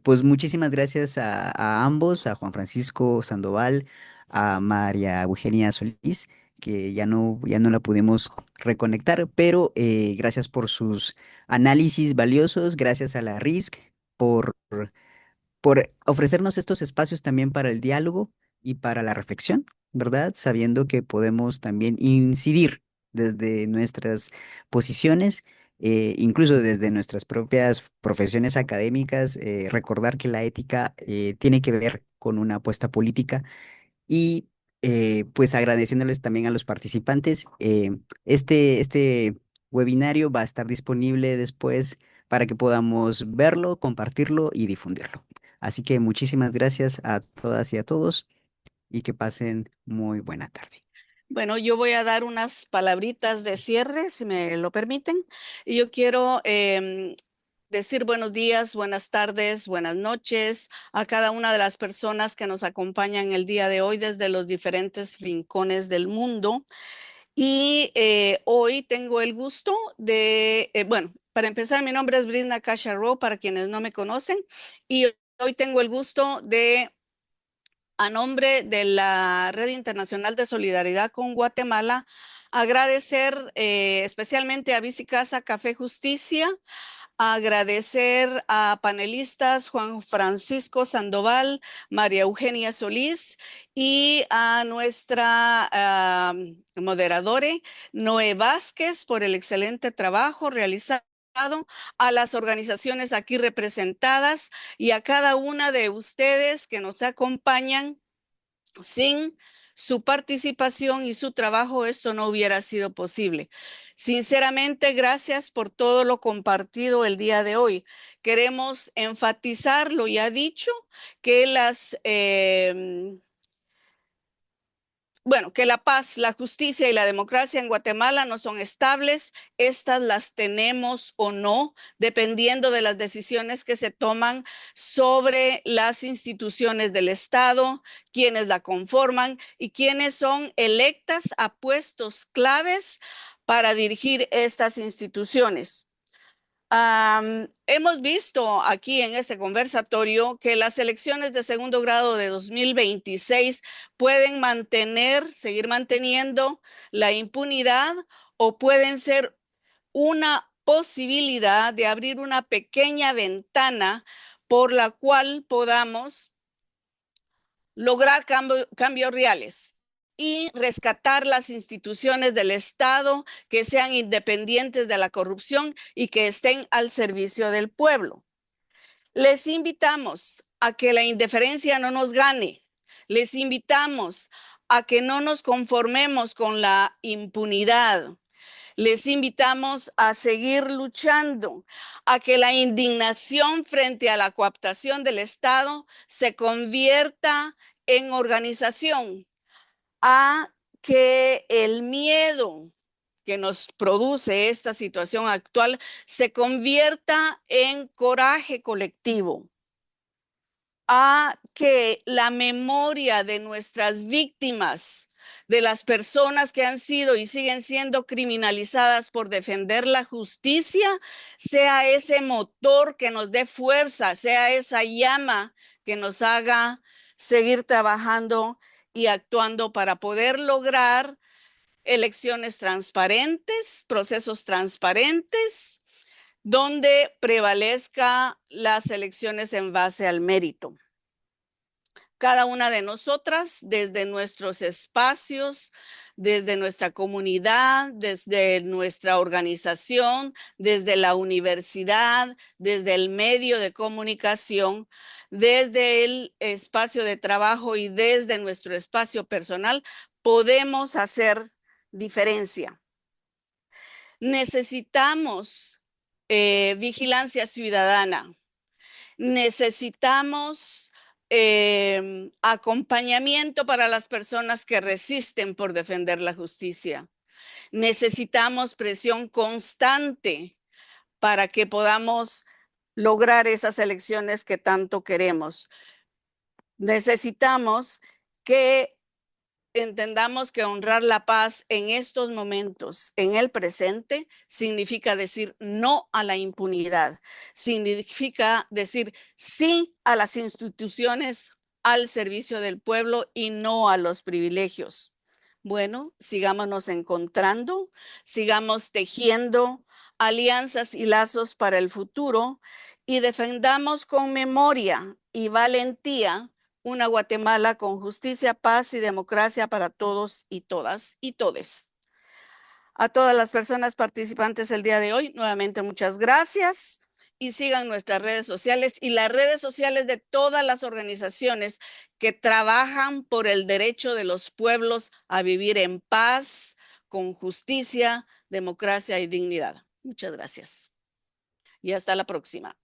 pues muchísimas gracias a ambos, a Juan Francisco Sandoval, a María Eugenia Solís, que ya no la pudimos reconectar, pero gracias por sus análisis valiosos, gracias a la RISC por ofrecernos estos espacios también para el diálogo y para la reflexión, ¿verdad? Sabiendo que podemos también incidir desde nuestras posiciones, incluso desde nuestras propias profesiones académicas, recordar que la ética tiene que ver con una apuesta política y pues agradeciéndoles también a los participantes. Este webinario va a estar disponible después para que podamos verlo, compartirlo y difundirlo. Así que muchísimas gracias a todas y a todos y que pasen muy buena tarde. Bueno, yo voy a dar unas palabritas de cierre, si me lo permiten. Y yo quiero decir buenos días, buenas tardes, buenas noches a cada una de las personas que nos acompañan el día de hoy desde los diferentes rincones del mundo. Y hoy tengo el gusto de, bueno, para empezar, mi nombre es Brisna Kasha-Rowe, para quienes no me conocen, y hoy tengo el gusto de, a nombre de la Red Internacional de Solidaridad con Guatemala, agradecer especialmente a Bici Casa Café Justicia, agradecer a panelistas Juan Francisco Sandoval, María Eugenia Solís y a nuestra moderadora Noé Vázquez por el excelente trabajo realizado, a las organizaciones aquí representadas y a cada una de ustedes que nos acompañan. Sin su participación y su trabajo, esto no hubiera sido posible. Sinceramente, gracias por todo lo compartido el día de hoy. Queremos enfatizar lo ya dicho, que que la paz, la justicia y la democracia en Guatemala no son estables. Estas las tenemos o no, dependiendo de las decisiones que se toman sobre las instituciones del Estado, quienes la conforman y quienes son electas a puestos claves para dirigir estas instituciones. Hemos visto aquí en este conversatorio que las elecciones de segundo grado de 2026 pueden seguir manteniendo la impunidad o pueden ser una posibilidad de abrir una pequeña ventana por la cual podamos lograr cambios reales y rescatar las instituciones del Estado que sean independientes de la corrupción y que estén al servicio del pueblo. Les invitamos a que la indiferencia no nos gane. Les invitamos a que no nos conformemos con la impunidad. Les invitamos a seguir luchando, a que la indignación frente a la cooptación del Estado se convierta en organización, a que el miedo que nos produce esta situación actual se convierta en coraje colectivo, a que la memoria de nuestras víctimas, de las personas que han sido y siguen siendo criminalizadas por defender la justicia, sea ese motor que nos dé fuerza, sea esa llama que nos haga seguir trabajando y actuando para poder lograr elecciones transparentes, procesos transparentes, donde prevalezca las elecciones en base al mérito. Cada una de nosotras, desde nuestros espacios, desde nuestra comunidad, desde nuestra organización, desde la universidad, desde el medio de comunicación, desde el espacio de trabajo y desde nuestro espacio personal, podemos hacer diferencia. Necesitamos vigilancia ciudadana. Necesitamos acompañamiento para las personas que resisten por defender la justicia. Necesitamos presión constante para que podamos lograr esas elecciones que tanto queremos. Necesitamos que entendamos que honrar la paz en estos momentos, en el presente, significa decir no a la impunidad, significa decir sí a las instituciones al servicio del pueblo y no a los privilegios. Bueno, sigámonos encontrando, sigamos tejiendo alianzas y lazos para el futuro y defendamos con memoria y valentía una Guatemala con justicia, paz y democracia para todos y todas y todes. A todas las personas participantes el día de hoy, nuevamente muchas gracias y sigan nuestras redes sociales y las redes sociales de todas las organizaciones que trabajan por el derecho de los pueblos a vivir en paz, con justicia, democracia y dignidad. Muchas gracias. Y hasta la próxima.